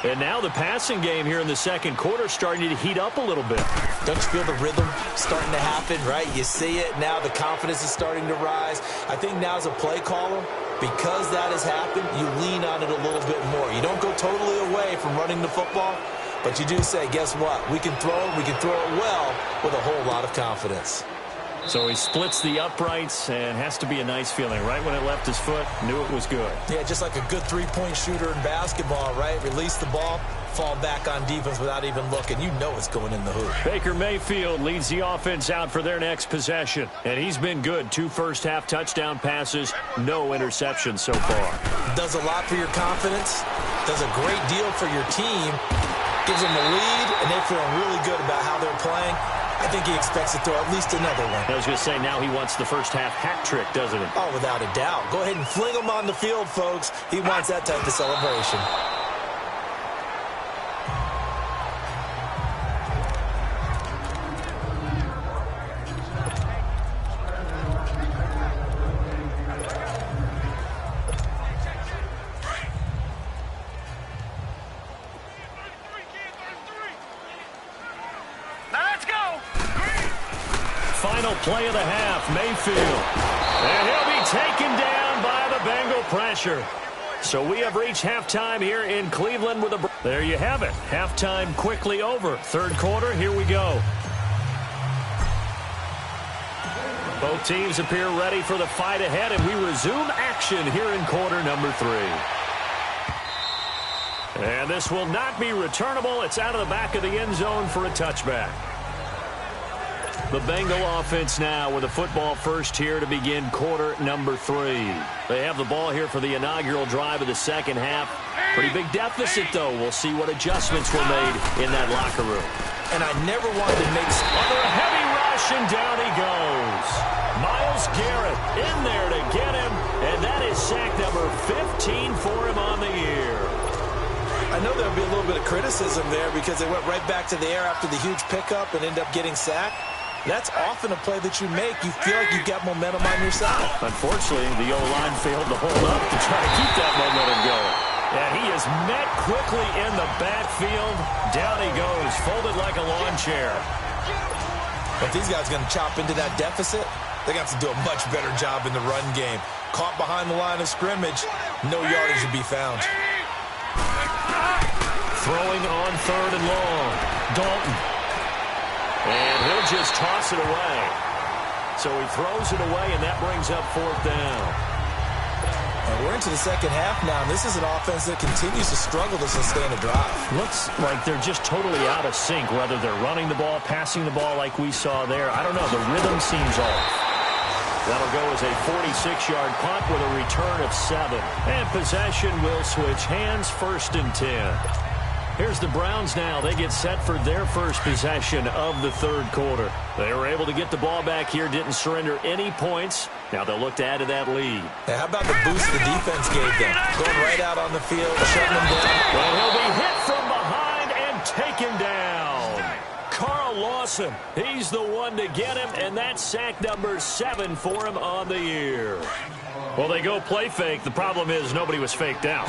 E: And now the passing game here in the second quarter starting to heat up a little bit.
F: Don't you feel the rhythm starting to happen, right? You see it now. The confidence is starting to rise. I think now as a play caller, because that has happened, you lean on it a little bit more. You don't go totally away from running the football, but you do say, guess what? We can throw it well with a whole lot of confidence.
E: So he splits the uprights, and has to be a nice feeling. Right when it left his foot, knew it was good.
F: Yeah, just like a good three-point shooter in basketball, right? Release the ball, fall back on defense without even looking. You know it's going in the hoop.
E: Baker Mayfield leads the offense out for their next possession. And he's been good. 2 first-half touchdown passes, no interceptions so far.
F: Does a lot for your confidence, does a great deal for your team, gives them a lead, and they're feeling really good about how they're playing. I think he expects to throw at least another one.
E: I was going to say, now he wants the first-half hat trick, doesn't he?
F: Oh, without a doubt. Go ahead and fling him on the field, folks. He wants that type of celebration.
E: Final play of the half, Mayfield. And he'll be taken down by the Bengal pressure. So we have reached halftime here in Cleveland with a... There you have it. Halftime quickly over. Third quarter, here we go. Both teams appear ready for the fight ahead, and we resume action here in quarter number 3. And this will not be returnable. It's out of the back of the end zone for a touchback. The Bengal offense now with a football first here to begin quarter number 3. They have the ball here for the inaugural drive of the second half. Pretty big deficit, though. We'll see what adjustments were made in that locker room.
F: And I never wanted to make...
E: Under a heavy rush, and down he goes. Myles Garrett in there to get him, and that is sack number 15 for him on the year.
F: I know there'll be a little bit of criticism there because they went right back to the air after the huge pickup and end up getting sacked. That's often a play that you make. You feel like you've got momentum on your side.
E: Unfortunately, the O-line failed to hold up to try to keep that momentum going. And he is met quickly in the backfield. Down he goes, folded like a lawn chair.
F: But these guys are going to chop into that deficit. They got to do a much better job in the run game. Caught behind the line of scrimmage, no yardage to be found.
E: Throwing on 3rd and long. Dalton. And he'll just toss it away. So he throws it away, and that brings up 4th down.
F: And we're into the second half now, and this is an offense that continues to struggle to sustain a drive.
E: Looks like they're just totally out of sync, whether they're running the ball, passing the ball like we saw there. I don't know. The rhythm seems off. That'll go as a 46-yard punt with a return of 7. And possession will switch hands, 1st and 10. Here's the Browns now. They get set for their first possession of the third quarter. They were able to get the ball back here, didn't surrender any points. Now they'll look to add to that lead.
F: Now, how about the boost the defense gave them? Going right out on the field, shutting them down.
E: Well, he'll be hit from behind and taken down. Carl Lawson, he's the one to get him, and that's sack number 7 for him on the year. Well, they go play fake. The problem is nobody was faked out.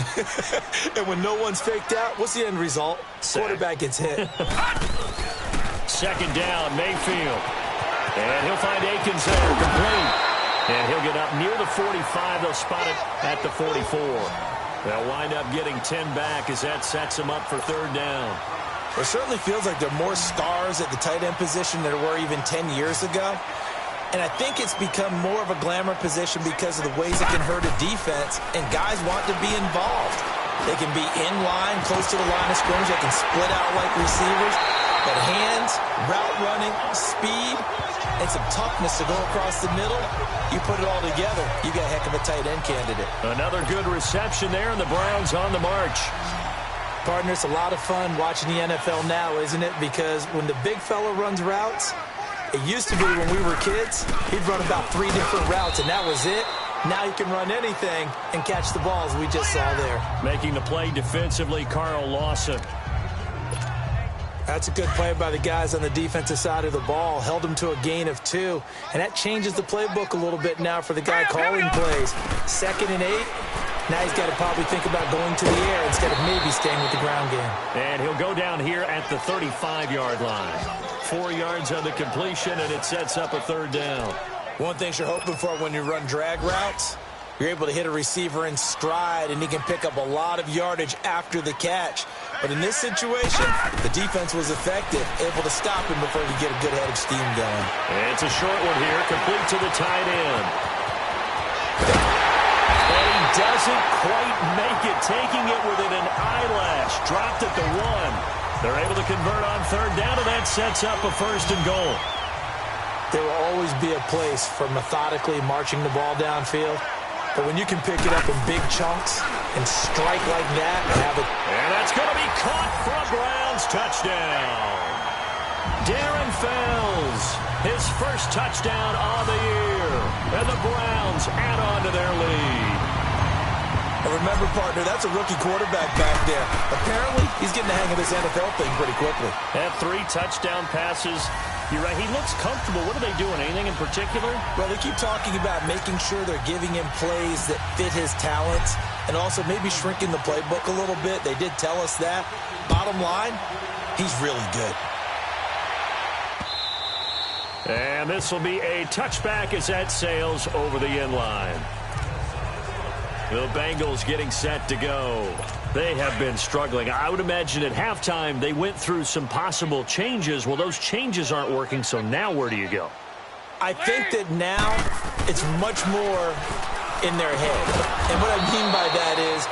F: And when no one's faked out, what's the end result?
E: Sack.
F: Quarterback gets hit.
E: 2nd down, Mayfield. And he'll find Akins there, complete. And he'll get up near the 45. They'll spot it at the 44. They'll wind up getting 10 back as that sets them up for 3rd down.
F: It certainly feels like there are more stars at the tight end position than there were even 10 years ago. And I think it's become more of a glamour position because of the ways it can hurt a defense, and guys want to be involved. They can be in line, close to the line of scrimmage. They can split out like receivers. But hands, route running, speed, and some toughness to go across the middle, you put it all together, you got a heck of a tight end candidate.
E: Another good reception there, and the Browns on the march.
F: Partner, it's a lot of fun watching the NFL now, isn't it? Because when the big fella runs routes, it used to be when we were kids, he'd run about 3 different routes, and that was it. Now he can run anything and catch the balls we just saw there.
E: Making the play defensively, Carl Lawson.
F: That's a good play by the guys on the defensive side of the ball. Held them to a gain of 2. And that changes the playbook a little bit now for the guy calling plays. 2nd and 8. Now he's got to probably think about going to the air instead of maybe staying with the ground game.
E: And he'll go down here at the 35-yard line. 4 yards on the completion, and it sets up a 3rd down.
F: One thing you're hoping for when you run drag routes, you're able to hit a receiver in stride, and he can pick up a lot of yardage after the catch. But in this situation, the defense was effective, able to stop him before he could get a good head of steam going.
E: And it's a short one here, complete to the tight end. And he doesn't quite make it, taking it within an eyelash. Dropped at the 1. They're able to convert on 3rd down, and that sets up a 1st and goal.
F: There will always be a place for methodically marching the ball downfield. But when you can pick it up in big chunks and strike like that and have it.
E: And that's going to be caught for a Browns touchdown. Darren Fells, his first touchdown of the year. And the Browns add on to their lead.
F: And remember, partner, that's a rookie quarterback back there. Apparently, he's getting the hang of this NFL thing pretty quickly.
E: Had 3 touchdown passes. You're right, he looks comfortable. What are they doing? Anything in particular?
F: Well, they keep talking about making sure they're giving him plays that fit his talents and also maybe shrinking the playbook a little bit. They did tell us that. Bottom line, he's really good.
E: And this will be a touchback as that sails over the end line. The Bengals getting set to go. They have been struggling. I would imagine at halftime they went through some possible changes. Well, those changes aren't working, so now where do you go?
F: I think that now it's much more in their head. And what I mean by that is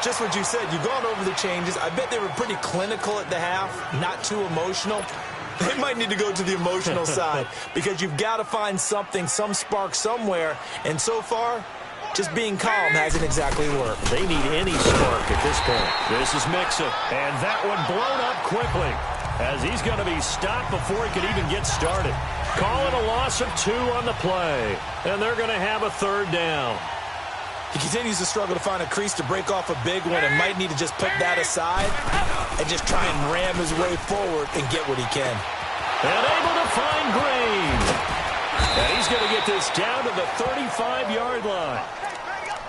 F: just what you said. You've gone over the changes. I bet they were pretty clinical at the half, not too emotional. They might need to go to the emotional side because you've got to find something, some spark somewhere. And so far, just being calm hasn't exactly worked.
E: They need any spark at this point. This is Mixon, and that one blown up quickly as he's going to be stopped before he could even get started. Calling a loss of 2 on the play, and they're going to have a 3rd down.
F: He continues to struggle to find a crease to break off a big one and might need to just put that aside and just try and ram his way forward and get what he can.
E: And able to find Green. And he's going to get this down to the 35-yard line.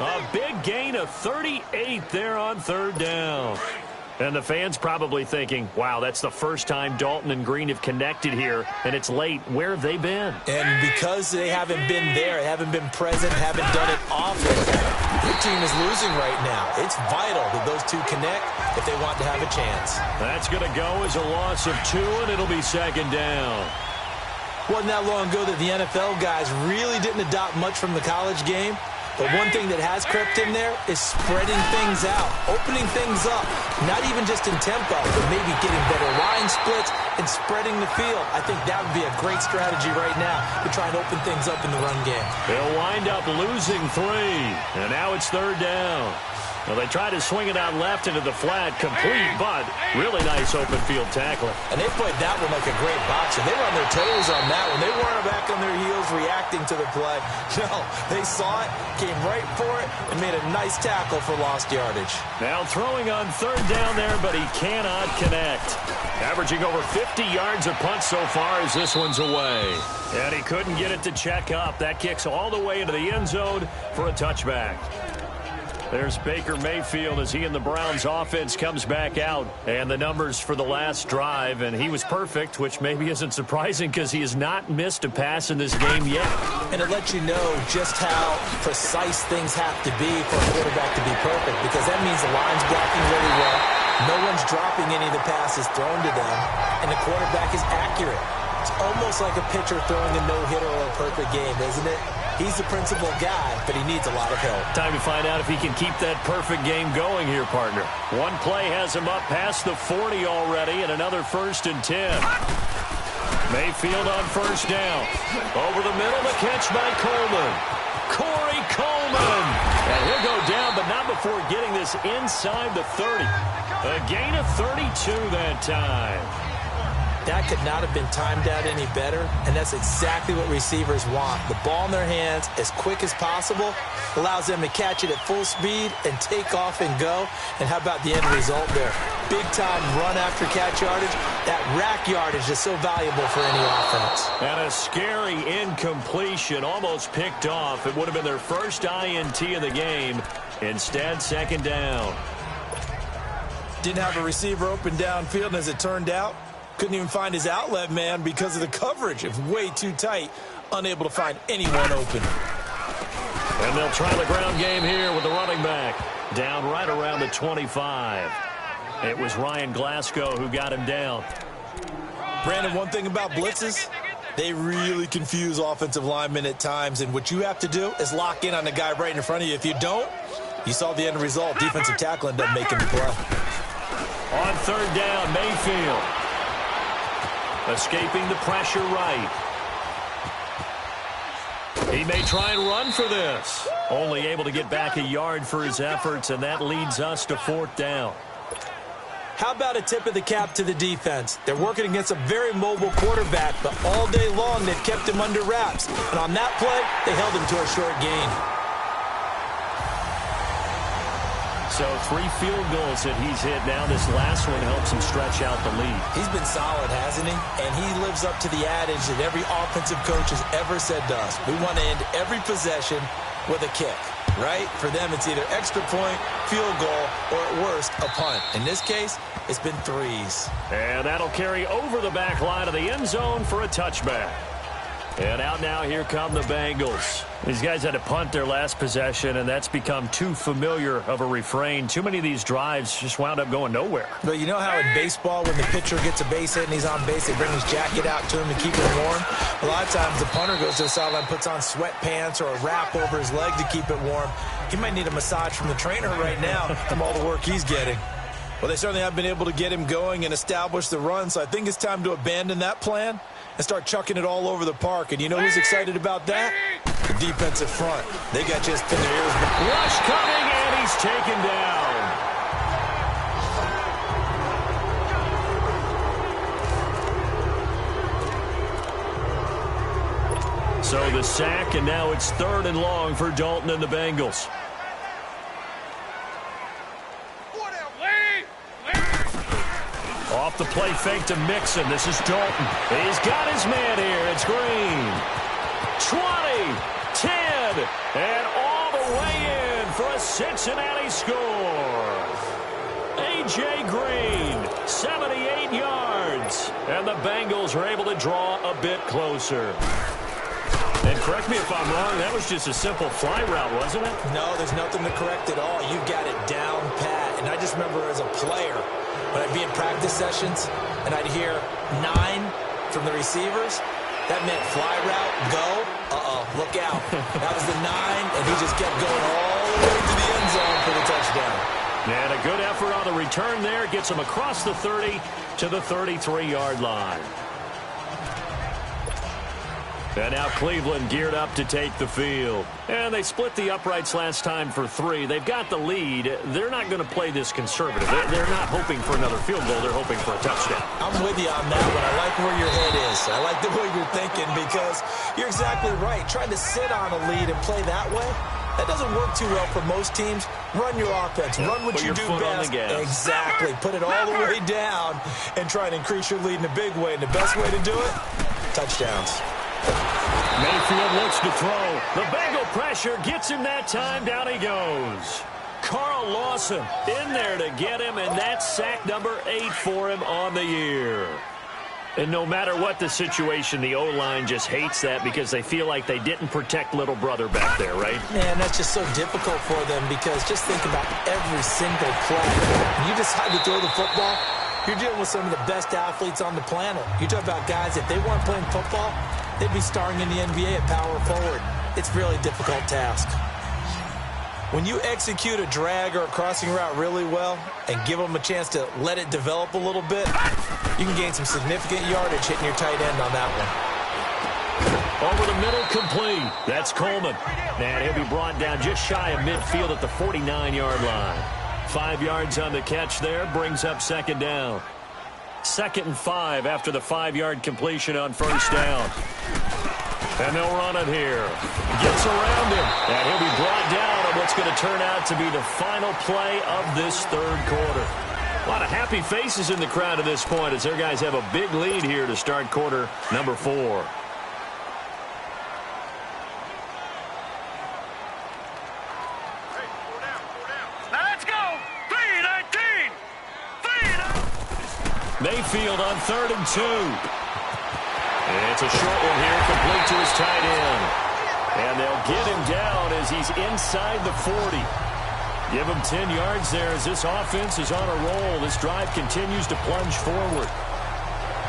E: A big gain of 38 there on 3rd down. And the fans probably thinking, wow, that's the first time Dalton and Green have connected here, and it's late. Where have they been?
F: And because they haven't been there, haven't been present, haven't done it often, your team is losing right now. It's vital that those two connect if they want to have a chance.
E: That's going to go as a loss of 2, and it'll be 2nd down.
F: Wasn't that long ago that the NFL guys really didn't adopt much from the college game. But one thing that has crept in there is spreading things out, opening things up, not even just in tempo, but maybe getting better line splits and spreading the field. I think that would be a great strategy right now to try and open things up in the run game.
E: They'll wind up losing 3, and now it's 3rd down. Well, they tried to swing it out left into the flat, complete, but really nice open field tackling.
F: And they played that one like a great boxer. They were on their toes on that one. They weren't back on their heels reacting to the play. No, they saw it, came right for it, and made a nice tackle for lost yardage.
E: Now throwing on 3rd down there, but he cannot connect. Averaging over 50 yards a punt so far as this one's away. And he couldn't get it to check up. That kicks all the way into the end zone for a touchback. There's Baker Mayfield as he and the Browns offense comes back out. And the numbers for the last drive, and he was perfect, which maybe isn't surprising because he has not missed a pass in this game yet.
F: And it lets you know just how precise things have to be for a quarterback to be perfect, because that means the line's blocking really well. No one's dropping any of the passes thrown to them, and the quarterback is accurate. It's almost like a pitcher throwing a no-hitter or a perfect game, isn't it? He's the principal guy, but he needs a lot of help.
E: Time to find out if he can keep that perfect game going here, partner. One play has him up past the 40 already, and another 1st and 10. Mayfield on 1st down. Over the middle, the catch by Coleman. Corey Coleman. And he'll go down, but not before getting this inside the 30. A gain of 32 that time.
F: That could not have been timed out any better, and that's exactly what receivers want. The ball in their hands as quick as possible allows them to catch it at full speed and take off and go. And how about the end result there? Big-time run after catch yardage. That rack yardage is so valuable for any offense.
E: And a scary incompletion, almost picked off. It would have been their first INT of the game. Instead, 2nd down.
F: Didn't have a receiver open downfield, and as it turned out, couldn't even find his outlet man because of the coverage. It's way too tight. Unable to find anyone open.
E: And they'll try the ground game here with the running back. Down right around the 25. It was Ryan Glasgow who got him down.
F: Brandon, one thing about blitzes, they really confuse offensive linemen at times. And what you have to do is lock in on the guy right in front of you. If you don't, you saw the end result. Defensive tackle ended up making the play.
E: On 3rd down, Mayfield. Escaping the pressure right. He may try and run for this. Only able to get back a yard for his efforts, and that leads us to 4th down.
F: How about a tip of the cap to the defense? They're working against a very mobile quarterback, but all day long they've kept him under wraps. And on that play, they held him to a short gain.
E: So 3 field goals that he's hit now. This last one helps him stretch out the lead.
F: He's been solid, hasn't he? And he lives up to the adage that every offensive coach has ever said to us. We want to end every possession with a kick, right? For them, it's either extra point, field goal, or at worst, a punt. In this case, it's been 3s.
E: And that'll carry over the back line of the end zone for a touchback. And out now, here come the Bengals. These guys had to punt their last possession, and that's become too familiar of a refrain. Too many of these drives just wound up going nowhere.
F: But you know how in baseball, when the pitcher gets a base hit and he's on base, they bring his jacket out to him to keep him warm? A lot of times, the punter goes to the sideline, puts on sweatpants or a wrap over his leg to keep it warm. He might need a massage from the trainer right now from all the work he's getting. Well, they certainly have been able to get him going and establish the run, so I think it's time to abandon that plan and start chucking it all over the park. And you know who's excited about that? The defensive front. They got just in their ears.
E: Rush coming, and he's taken down. So the sack, and now it's 3rd and long for Dalton and the Bengals. Off the play fake to Mixon. This is Dalton. He's got his man here. It's Green. 20, 10, and all the way in for a Cincinnati score. A.J. Green, 78 yards. And the Bengals are able to draw a bit closer. And correct me if I'm wrong, that was just a simple fly route, wasn't it?
F: No, there's nothing to correct at all. You got it down pat. And I just remember as a player, when I'd be in practice sessions and I'd hear 9 from the receivers, That meant fly route, go. Look out. That was the 9, and he just kept going all the way to the end zone for the touchdown.
E: And a good effort on the return there. Gets him across the 30 to the 33-yard line. And now Cleveland geared up to take the field. And they split the uprights last time for 3. They've got the lead. They're not going to play this conservative. They're not hoping for another field goal. They're hoping for a touchdown.
F: I'm with you on that one. I like where your head is. I like the way you're thinking because you're exactly right. Trying to sit on a lead and play that way, that doesn't work too well for most teams. Run your offense. Run what you do best. Exactly. Put it all the way down and try and increase your lead in a big way. And the best way to do it, touchdowns.
E: Mayfield looks to throw. The Bengal pressure gets him that time. Down he goes. Carl Lawson in there to get him, and that's sack number 8 for him on the year. And no matter what the situation, the O-line just hates that because they feel like they didn't protect little brother back there, right?
F: Man, that's just so difficult for them because just think about every single play. When you decide to throw the football, you're dealing with some of the best athletes on the planet. You talk about guys, if they weren't playing football, they'd be starring in the NBA at power forward. It's a really difficult task. When you execute a drag or a crossing route really well and give them a chance to let it develop a little bit, you can gain some significant yardage hitting your tight end on that one.
E: Over the middle, complete. That's Coleman. And he'll be brought down just shy of midfield at the 49-yard line. 5 yards on the catch there, brings up second down. 2nd and 5 after the 5-yard completion on first down. And they'll run it here. Gets around him. And he'll be brought down on what's going to turn out to be the final play of this third quarter. A lot of happy faces in the crowd at this point as their guys have a big lead here to start quarter number 4.
B: Let's go! 3-19!
E: Mayfield on 3rd and 2. It's a short one here, complete to his tight end. And they'll get him down as he's inside the 40. Give him 10 yards there as this offense is on a roll. This drive continues to plunge forward.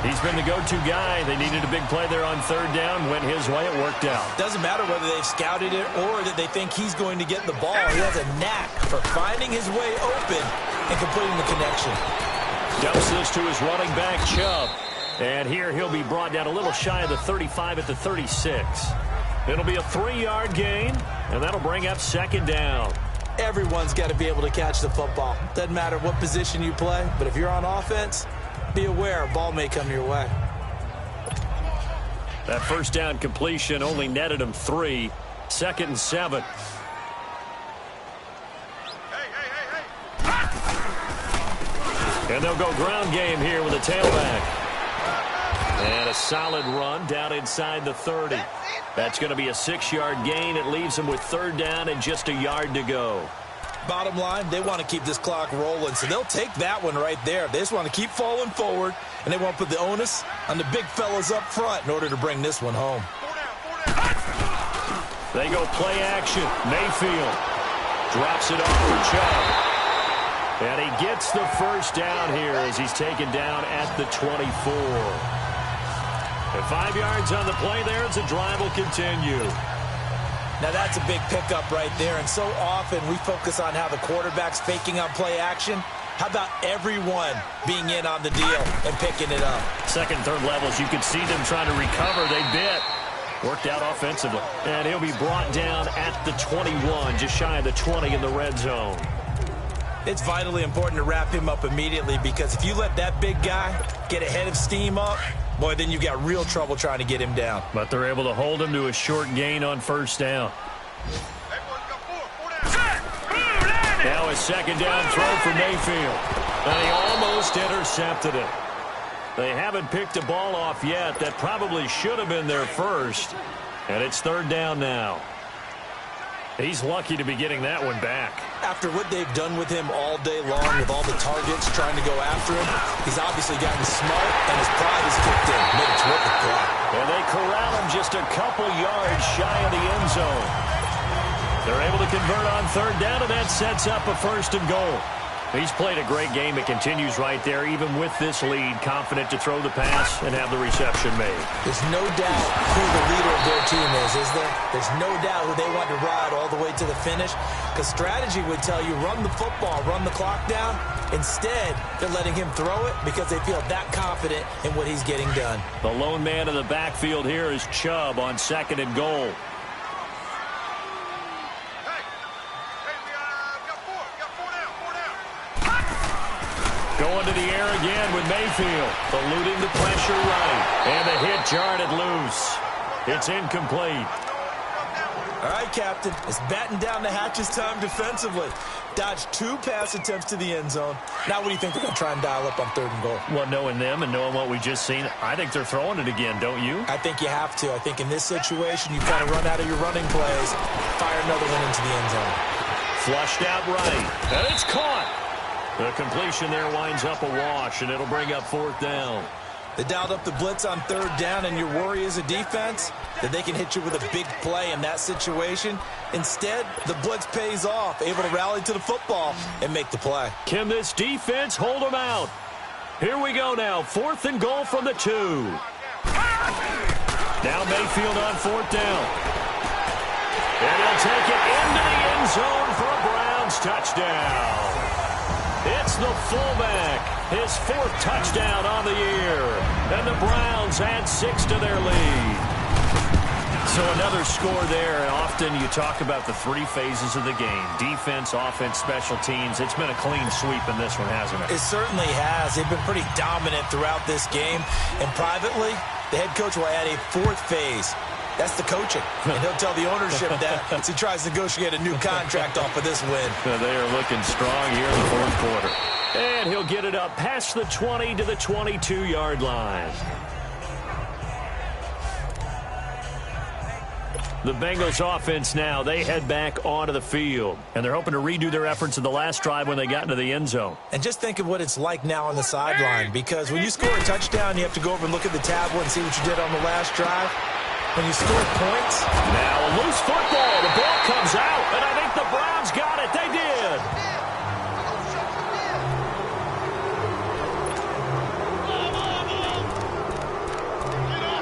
E: He's been the go-to guy. They needed a big play there on 3rd down. Went his way. It worked out.
F: Doesn't matter whether they've scouted it or that they think he's going to get the ball. He has a knack for finding his way open and completing the connection.
E: Dumps this to his running back, Chubb. And here he'll be brought down a little shy of the 35 at the 36. It'll be a 3-yard gain, and that'll bring up second down.
F: Everyone's got to be able to catch the football. Doesn't matter what position you play, but if you're on offense, be aware a ball may come your way.
E: That first down completion only netted him 3. 2nd and 7. And they'll go ground game here with a tailback. And a solid run down inside the 30. That's going to be a 6-yard gain. It leaves them with 3rd down and just a yard to go.
F: Bottom line, they want to keep this clock rolling, so they'll take that one right there. They just want to keep falling forward, and they want to put the onus on the big fellas up front in order to bring this one home.
E: They go play action. Mayfield drops it off for Chubb. And he gets the first down here as he's taken down at the 24. And 5 yards on the play there as the drive will continue.
F: Now that's a big pickup right there, and so often we focus on how the quarterback's faking on play action. How about everyone being in on the deal and picking it up?
E: 2nd, 3rd levels, you could see them trying to recover. They bit. Worked out offensively. And he'll be brought down at the 21, just shy of the 20 in the red zone.
F: It's vitally important to wrap him up immediately because if you let that big guy get ahead of steam up, boy, then you've got real trouble trying to get him down.
E: But they're able to hold him to a short gain on first down. Now a 2nd down throw for Mayfield. And he almost intercepted it. They haven't picked a ball off yet. That probably should have been their first. And it's 3rd down now. He's lucky to be getting that one back.
F: After what they've done with him all day long with all the targets trying to go after him, he's obviously gotten smart, and his pride is kicked in. Made a terrific play.
E: And they corral him just a couple yards shy of the end zone. They're able to convert on 3rd down, and that sets up a 1st and goal. He's played a great game. It continues right there, even with this lead, confident to throw the pass and have the reception made.
F: There's no doubt who the leader of their team is there? There's no doubt who they want to ride all the way to the finish, because strategy would tell you run the football, run the clock down. Instead, they're letting him throw it because they feel that confident in what he's getting done.
E: The lone man in the backfield here is Chubb on 2nd and goal. Going to the air again with Mayfield. Eluding the pressure right. And the hit jarred loose. It's incomplete.
F: All right, Captain. It's batten down the hatches time defensively. Dodged 2 pass attempts to the end zone. Now what do you think they're going to try and dial up on 3rd and goal?
E: Well, knowing them and knowing what we just seen, I think they're throwing it again, don't you?
F: I think you have to. I think in this situation, you kind of run out of your running plays, fire another one into the end zone.
E: Flushed out right. And it's caught. The completion there winds up a wash, and it'll bring up 4th down.
F: They dialed up the blitz on 3rd down, and your worry as a defense that they can hit you with a big play in that situation. Instead, the blitz pays off, able to rally to the football and make the play.
E: Can this defense hold them out? Here we go now, 4th and goal from the 2. Now Mayfield on 4th down. And he'll take it into the end zone for a Browns touchdown. It's the fullback, his 4th touchdown on the year. And the Browns add 6 to their lead. So another score there, and often you talk about the 3 phases of the game. Defense, offense, special teams. It's been a clean sweep in this one, hasn't it?
F: It certainly has. They've been pretty dominant throughout this game. And privately, the head coach will add a 4th phase. That's the coaching. And he'll tell the ownership that as he tries to negotiate a new contract off of this win.
E: They are looking strong here in the 4th quarter. And he'll get it up past the 20 to the 22-yard line. The Bengals offense now, they head back onto the field. And they're hoping to redo their efforts in the last drive when they got into the end zone.
F: And just think of what it's like now on the sideline. Because when you score a touchdown, you have to go over and look at the tablet and see what you did on the last drive. When you score points.
E: Now a loose football. The ball comes out. And I think the Browns got it. They did.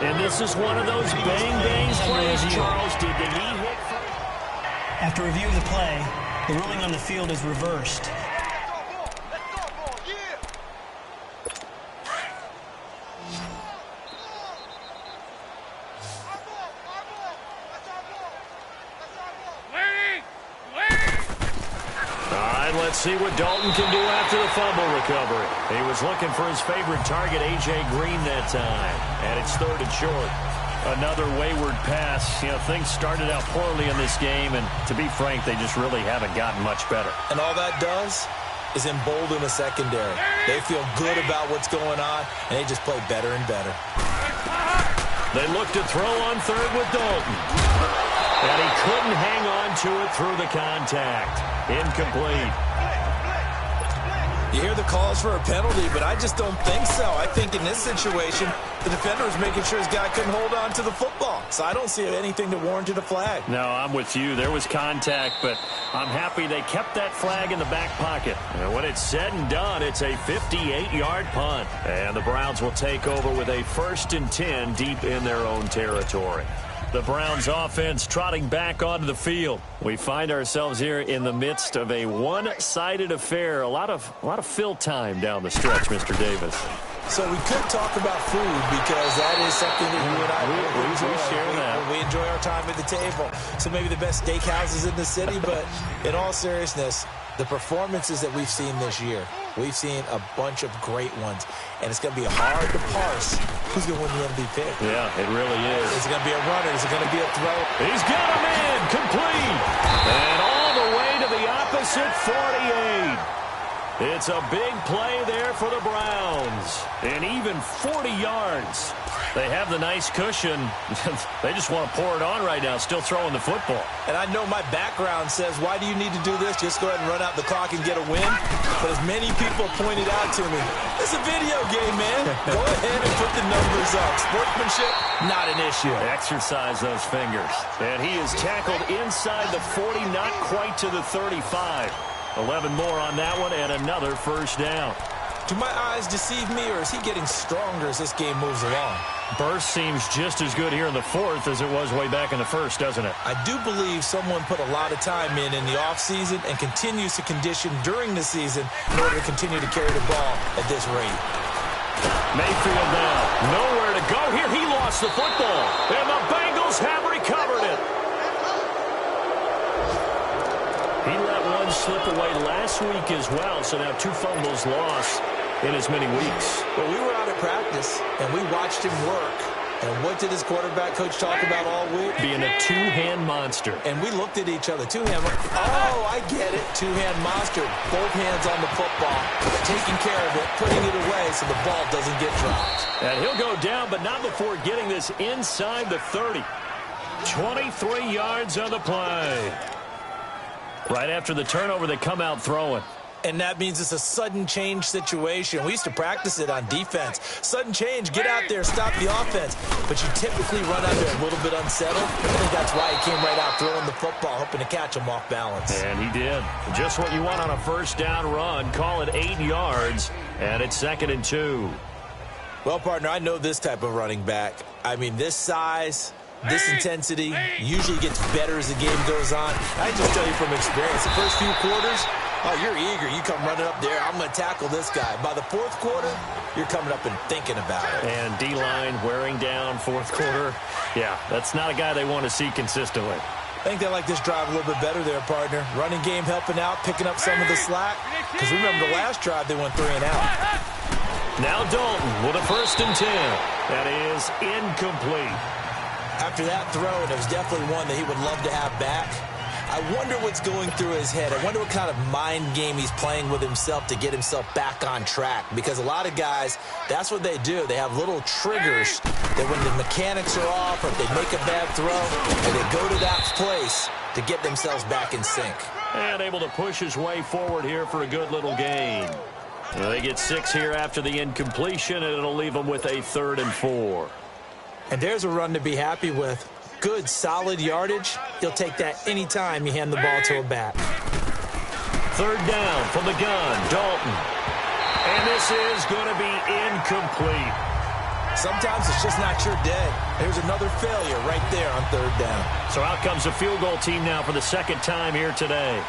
E: And this is one of those bang-bang plays, Charles. Did the knee hit?
G: After review of the play, the ruling on the field is reversed.
E: Let's see what Dalton can do after the fumble recovery. He was looking for his favorite target, A.J. Green, that time. And it's 3rd and short. Another wayward pass. You know, things started out poorly in this game, and to be frank, they just really haven't gotten much better.
F: And all that does is embolden the secondary. They feel good about what's going on, and they just play better and better.
E: They look to throw on 3rd with Dalton. And he couldn't hang on to it through the contact. Incomplete.
F: You hear the calls for a penalty, but I just don't think so. I think in this situation, the defender was making sure his guy couldn't hold on to the football. So I don't see anything that warranted a flag.
E: No, I'm with you. There was contact, but I'm happy they kept that flag in the back pocket. And when it's said and done, it's a 58-yard punt. And the Browns will take over with a 1st and 10 deep in their own territory. The Browns offense trotting back onto the field. We find ourselves here in the midst of a one-sided affair. A lot of fill time down the stretch, Mr. Davis.
F: So we could talk about food because that is something that you and I
E: we
F: enjoy our time at the table. So maybe the best steakhouses in the city, but in all seriousness, the performances that we've seen this year, we've seen a bunch of great ones. And it's going to be hard to parse who's going to win the MVP.
E: Yeah, it really is.
F: Is it going to be a runner? Is it going to be a throw?
E: He's got him in. Complete. And all the way to the opposite 48. It's a big play there for the Browns. And even 40 yards. They have the nice cushion. They just want to pour it on right now, still throwing the football.
F: And I know my background says, why do you need to do this? Just go ahead and run out the clock and get a win. But as many people pointed out to me, it's a video game, man. Go ahead and put the numbers up. Sportsmanship, not an issue.
E: Exercise those fingers. And he is tackled inside the 40, not quite to the 35. 11 more on that one and another first down.
F: Do my eyes deceive me, or is he getting stronger as this game moves along?
E: Burst seems just as good here in the fourth as it was way back in the first, doesn't it?
F: I do believe someone put a lot of time in the offseason and continues to condition during the season in order to continue to carry the ball at this rate.
E: Mayfield now. Nowhere to go here. He lost the football. And the Bengals have recovered it. He let one slip away last week as well, so now 2 fumbles lost in as many weeks.
F: Well, we were out at practice, and we watched him work. And what did his quarterback coach talk about all week?
E: Being a two-hand monster.
F: And we looked at each other. Two-hand. Oh, I get it. Two-hand monster. Both hands on the football, taking care of it, putting it away so the ball doesn't get dropped.
E: And he'll go down, but not before getting this inside the 30. 23 yards on the play. Right after the turnover, they come out throwing.
F: And that means it's a sudden change situation. We used to practice it on defense. Sudden change, get out there, stop the offense. But you typically run out there a little bit unsettled. I think that's why he came right out throwing the football, hoping to catch him off balance.
E: And he did. Just what you want on a first down run. Call it 8 yards, and it's 2nd and 2.
F: Well, partner, I know this type of running back. I mean, this size, this intensity usually gets better as the game goes on. I just tell you from experience, the first few quarters, oh, you're eager. You come running up there. I'm going to tackle this guy. By the fourth quarter, you're coming up and thinking about it.
E: And D-line wearing down fourth quarter. Yeah, that's not a guy they want to see consistently.
F: I think they like this drive a little bit better there, partner. Running game helping out, picking up some of the slack. Because remember, the last drive, they went 3 and out.
E: Now Dalton with a 1st and 10. That is incomplete.
F: After that throw, and it was definitely one that he would love to have back. I wonder what's going through his head. I wonder what kind of mind game he's playing with himself to get himself back on track. Because a lot of guys, that's what they do. They have little triggers that when the mechanics are off or if they make a bad throw, and they go to that place to get themselves back in sync.
E: And able to push his way forward here for a good little gain. Well, they get 6 here after the incompletion, and it'll leave them with a 3rd and 4.
F: And there's a run to be happy with. Good, solid yardage. He'll take that anytime you hand the ball to a back.
E: 3rd down from the gun, Dalton. And this is going to be incomplete.
F: Sometimes it's just not your day. There's another failure right there on 3rd down.
E: So out comes the field goal team now for the 2nd time here today.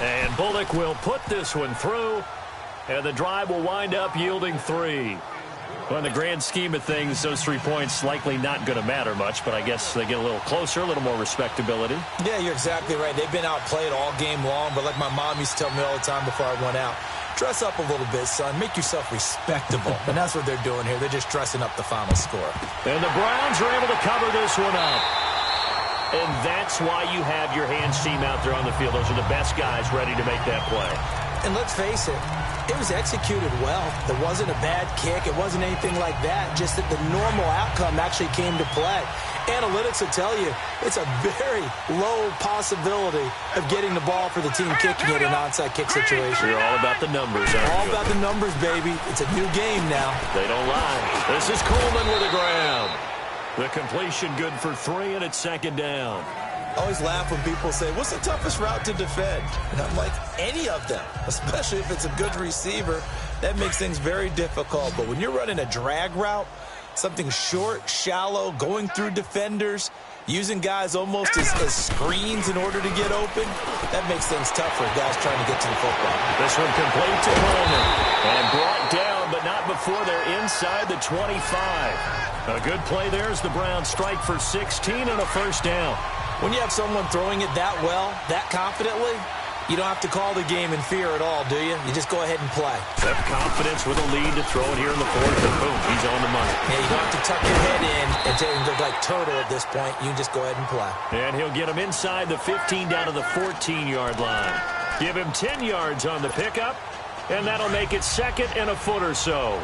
E: And Bullock will put this one through, and the drive will wind up yielding 3. Well, in the grand scheme of things, those 3 points likely not going to matter much, but I guess they get a little closer, a little more respectability.
F: Yeah, you're exactly right. They've been outplayed all game long, but like my mom used to tell me all the time before I went out, dress up a little bit, son. Make yourself respectable. And that's what they're doing here. They're just dressing up the final score.
E: And the Browns are able to cover this one up. And that's why you have your hands team out there on the field. Those are the best guys ready to make that play.
F: And let's face it, it was executed well. It wasn't a bad kick. It wasn't anything like that. Just that the normal outcome actually came to play. Analytics will tell you it's a very low possibility of getting the ball for the team kicking it in an onside kick situation.
E: You're all about the numbers, aren't you?
F: All about the numbers, baby. It's a new game now.
E: They don't lie. This is Coleman with the ground. The completion good for 3, and it's 2nd down.
F: I always laugh when people say, what's the toughest route to defend? And I'm like, any of them, especially if it's a good receiver. That makes things very difficult. But when you're running a drag route, something short, shallow, going through defenders, using guys almost as screens in order to get open, that makes things tough for guys trying to get to the football.
E: This one complete to Coleman. And brought down, but not before they're inside the 25. A good play there as the Browns strike for 16 and a 1st down.
F: When you have someone throwing it that well, that confidently, you don't have to call the game in fear at all, do you? You just go ahead and play.
E: Have confidence with a lead to throw it here in the 4th, and boom, he's on the money.
F: Yeah, you don't have to tuck your head in and go like turtle at this point. You just go ahead and play.
E: And he'll get him inside the 15 down to the 14-yard line. Give him 10 yards on the pickup, and that'll make it 2nd and a foot or so.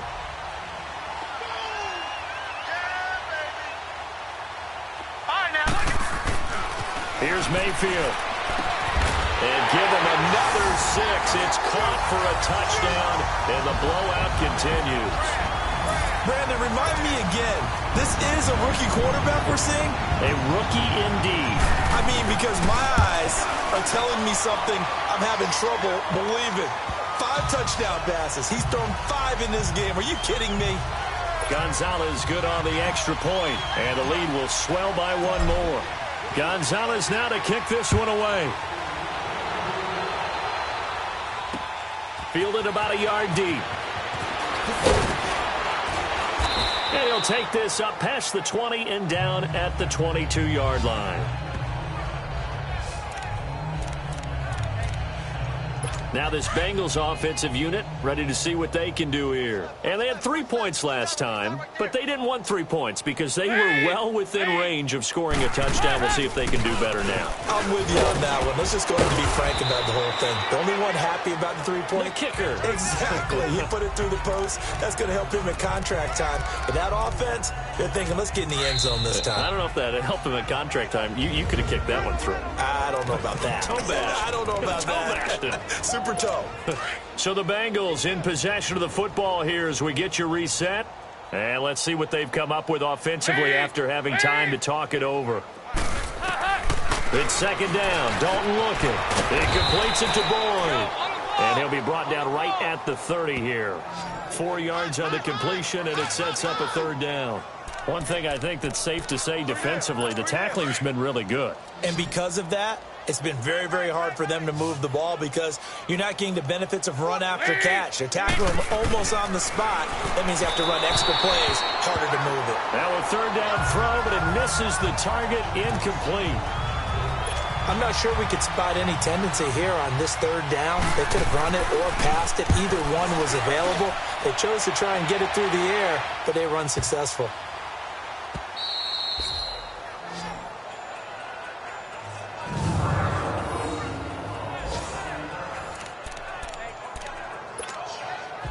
E: Here's Mayfield. And give him another 6. It's caught for a touchdown, and the blowout continues.
F: Brandon, remind me again, this is a rookie quarterback we're seeing?
E: A rookie indeed.
F: I mean, because my eyes are telling me something I'm having trouble believing. 5 touchdown passes. He's thrown 5 in this game. Are you kidding me?
E: Gonzalez good on the extra point, and the lead will swell by 1 more. Gonzalez now to kick this one away. Fielded about a yard deep. And he'll take this up past the 20 and down at the 22-yard line. Now this Bengals offensive unit ready to see what they can do here. And they had 3 points last time, but they didn't want 3 points because they were well within range of scoring a touchdown. We'll see if they can do better now.
F: I'm with you on that one. Let's just go ahead and be frank about the whole thing. The only one happy about the 3-point?
E: The kicker.
F: Exactly. He put it through the post. That's going to help him in contract time. But that offense, they're thinking, let's get in the end zone this time.
E: I don't know if that helped him in contract time. You could have kicked that one through.
F: I don't know about that.
E: Toe bash.
F: I don't know about that. Super toe.
E: So the Bengals in possession of the football here as we get you reset. And let's see what they've come up with offensively after having time to talk it over. It's second down. Dalton looking. He completes it to Boyd. And he'll be brought down right at the 30 here. 4 yards on the completion, and it sets up a 3rd down. One thing I think that's safe to say defensively, the tackling's been really good.
F: And because of that, it's been very, very hard for them to move the ball because you're not getting the benefits of run after catch. They're tackling them almost on the spot. That means you have to run extra plays, harder to move it.
E: Now a 3rd down throw, but it misses the target, incomplete.
F: I'm not sure we could spot any tendency here on this 3rd down. They could have run it or passed it. Either one was available. They chose to try and get it through the air, but they were unsuccessful.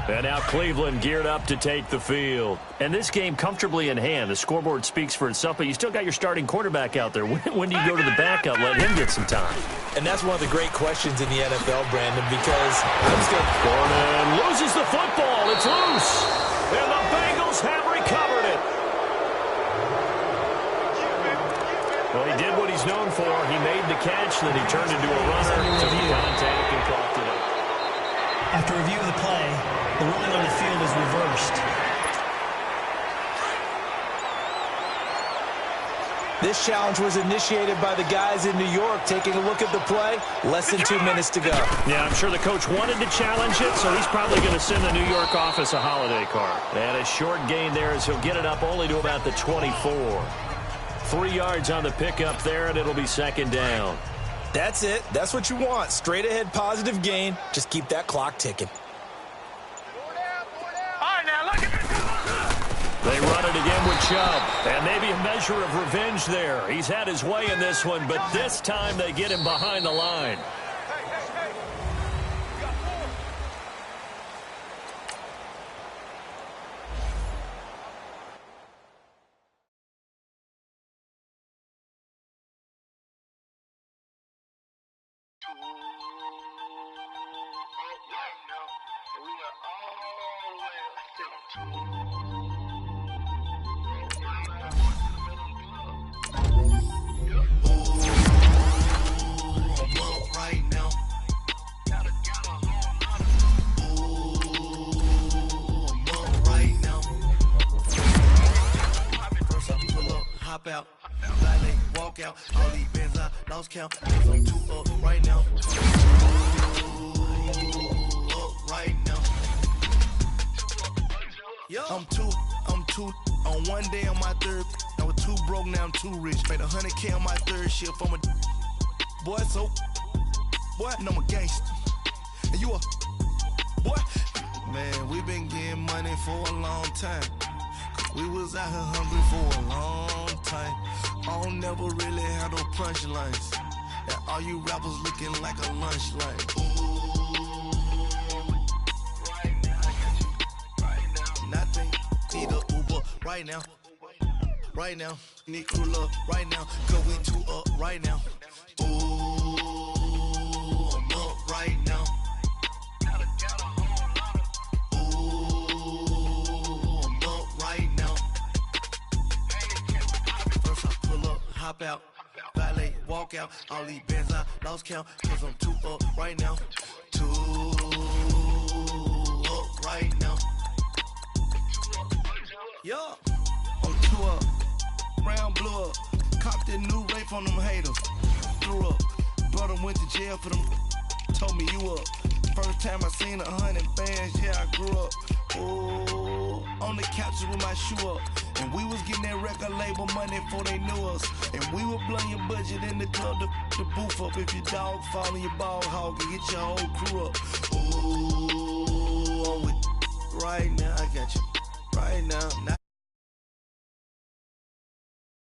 E: And now Cleveland geared up to take the field. And this game comfortably in hand. The scoreboard speaks for itself, but you still got your starting quarterback out there. When do you go to the backup, let him get some time?
F: And that's one of the great questions in the NFL, Brandon, because
E: Gordon loses the football. It's loose. And the Bengals have recovered it. Well, he did what he's known for. He made the catch, then he turned into a runner, took the contact, and clocked it up.
G: After review of the play, the ruling on the field is reversed.
F: This challenge was initiated by the guys in New York. Taking a look at the play, less than 2 minutes to go.
E: Yeah, I'm sure the coach wanted to challenge it, so he's probably going to send the New York office a holiday card. And a short gain there as he'll get it up only to about the 24. 3 yards on the pickup there, and it'll be 2nd down.
F: That's it. That's what you want. Straight ahead, positive gain. Just keep that clock ticking.
E: They run it again with Chubb. And maybe a measure of revenge there. He's had his way in this one, but this time they get him behind the line.
H: Out, valet, walk out, all these bands I lost count, I'm 2 up right now, 2 up right now, I'm two on one day on my 3rd, I was 2 broke, now I'm 2 rich, made 100K on my 3rd shift, I'm a boy, so, boy, and I'm a gangster, and you a, boy, man, we been getting money for a long time. We was out here hungry for a long time. I don't never really have no punchlines. And all you rappers looking like a lunch line. Right now, I got you. Right now. Nothing. Need a Uber right now. Right now. Need crew love right now. Cause we 2 up right now. Ooh, I'm up right now. walk out. All these bands I lost count, cause I'm too up right now. Too up right now. Yeah, I'm too up. Round blew up. Copped that new rape on them haters. Threw up. Brother went to jail for them. Told me you up. First time I seen 100 bands, yeah, I grew up. Ooh, on the couches with my shoe up. And we was getting that record label money before they knew us. And we were blowing your budget in the club to boof up. If your dog fall in your ball hog and get your whole crew up. Ooh, I'm with right now, I got you. Right now.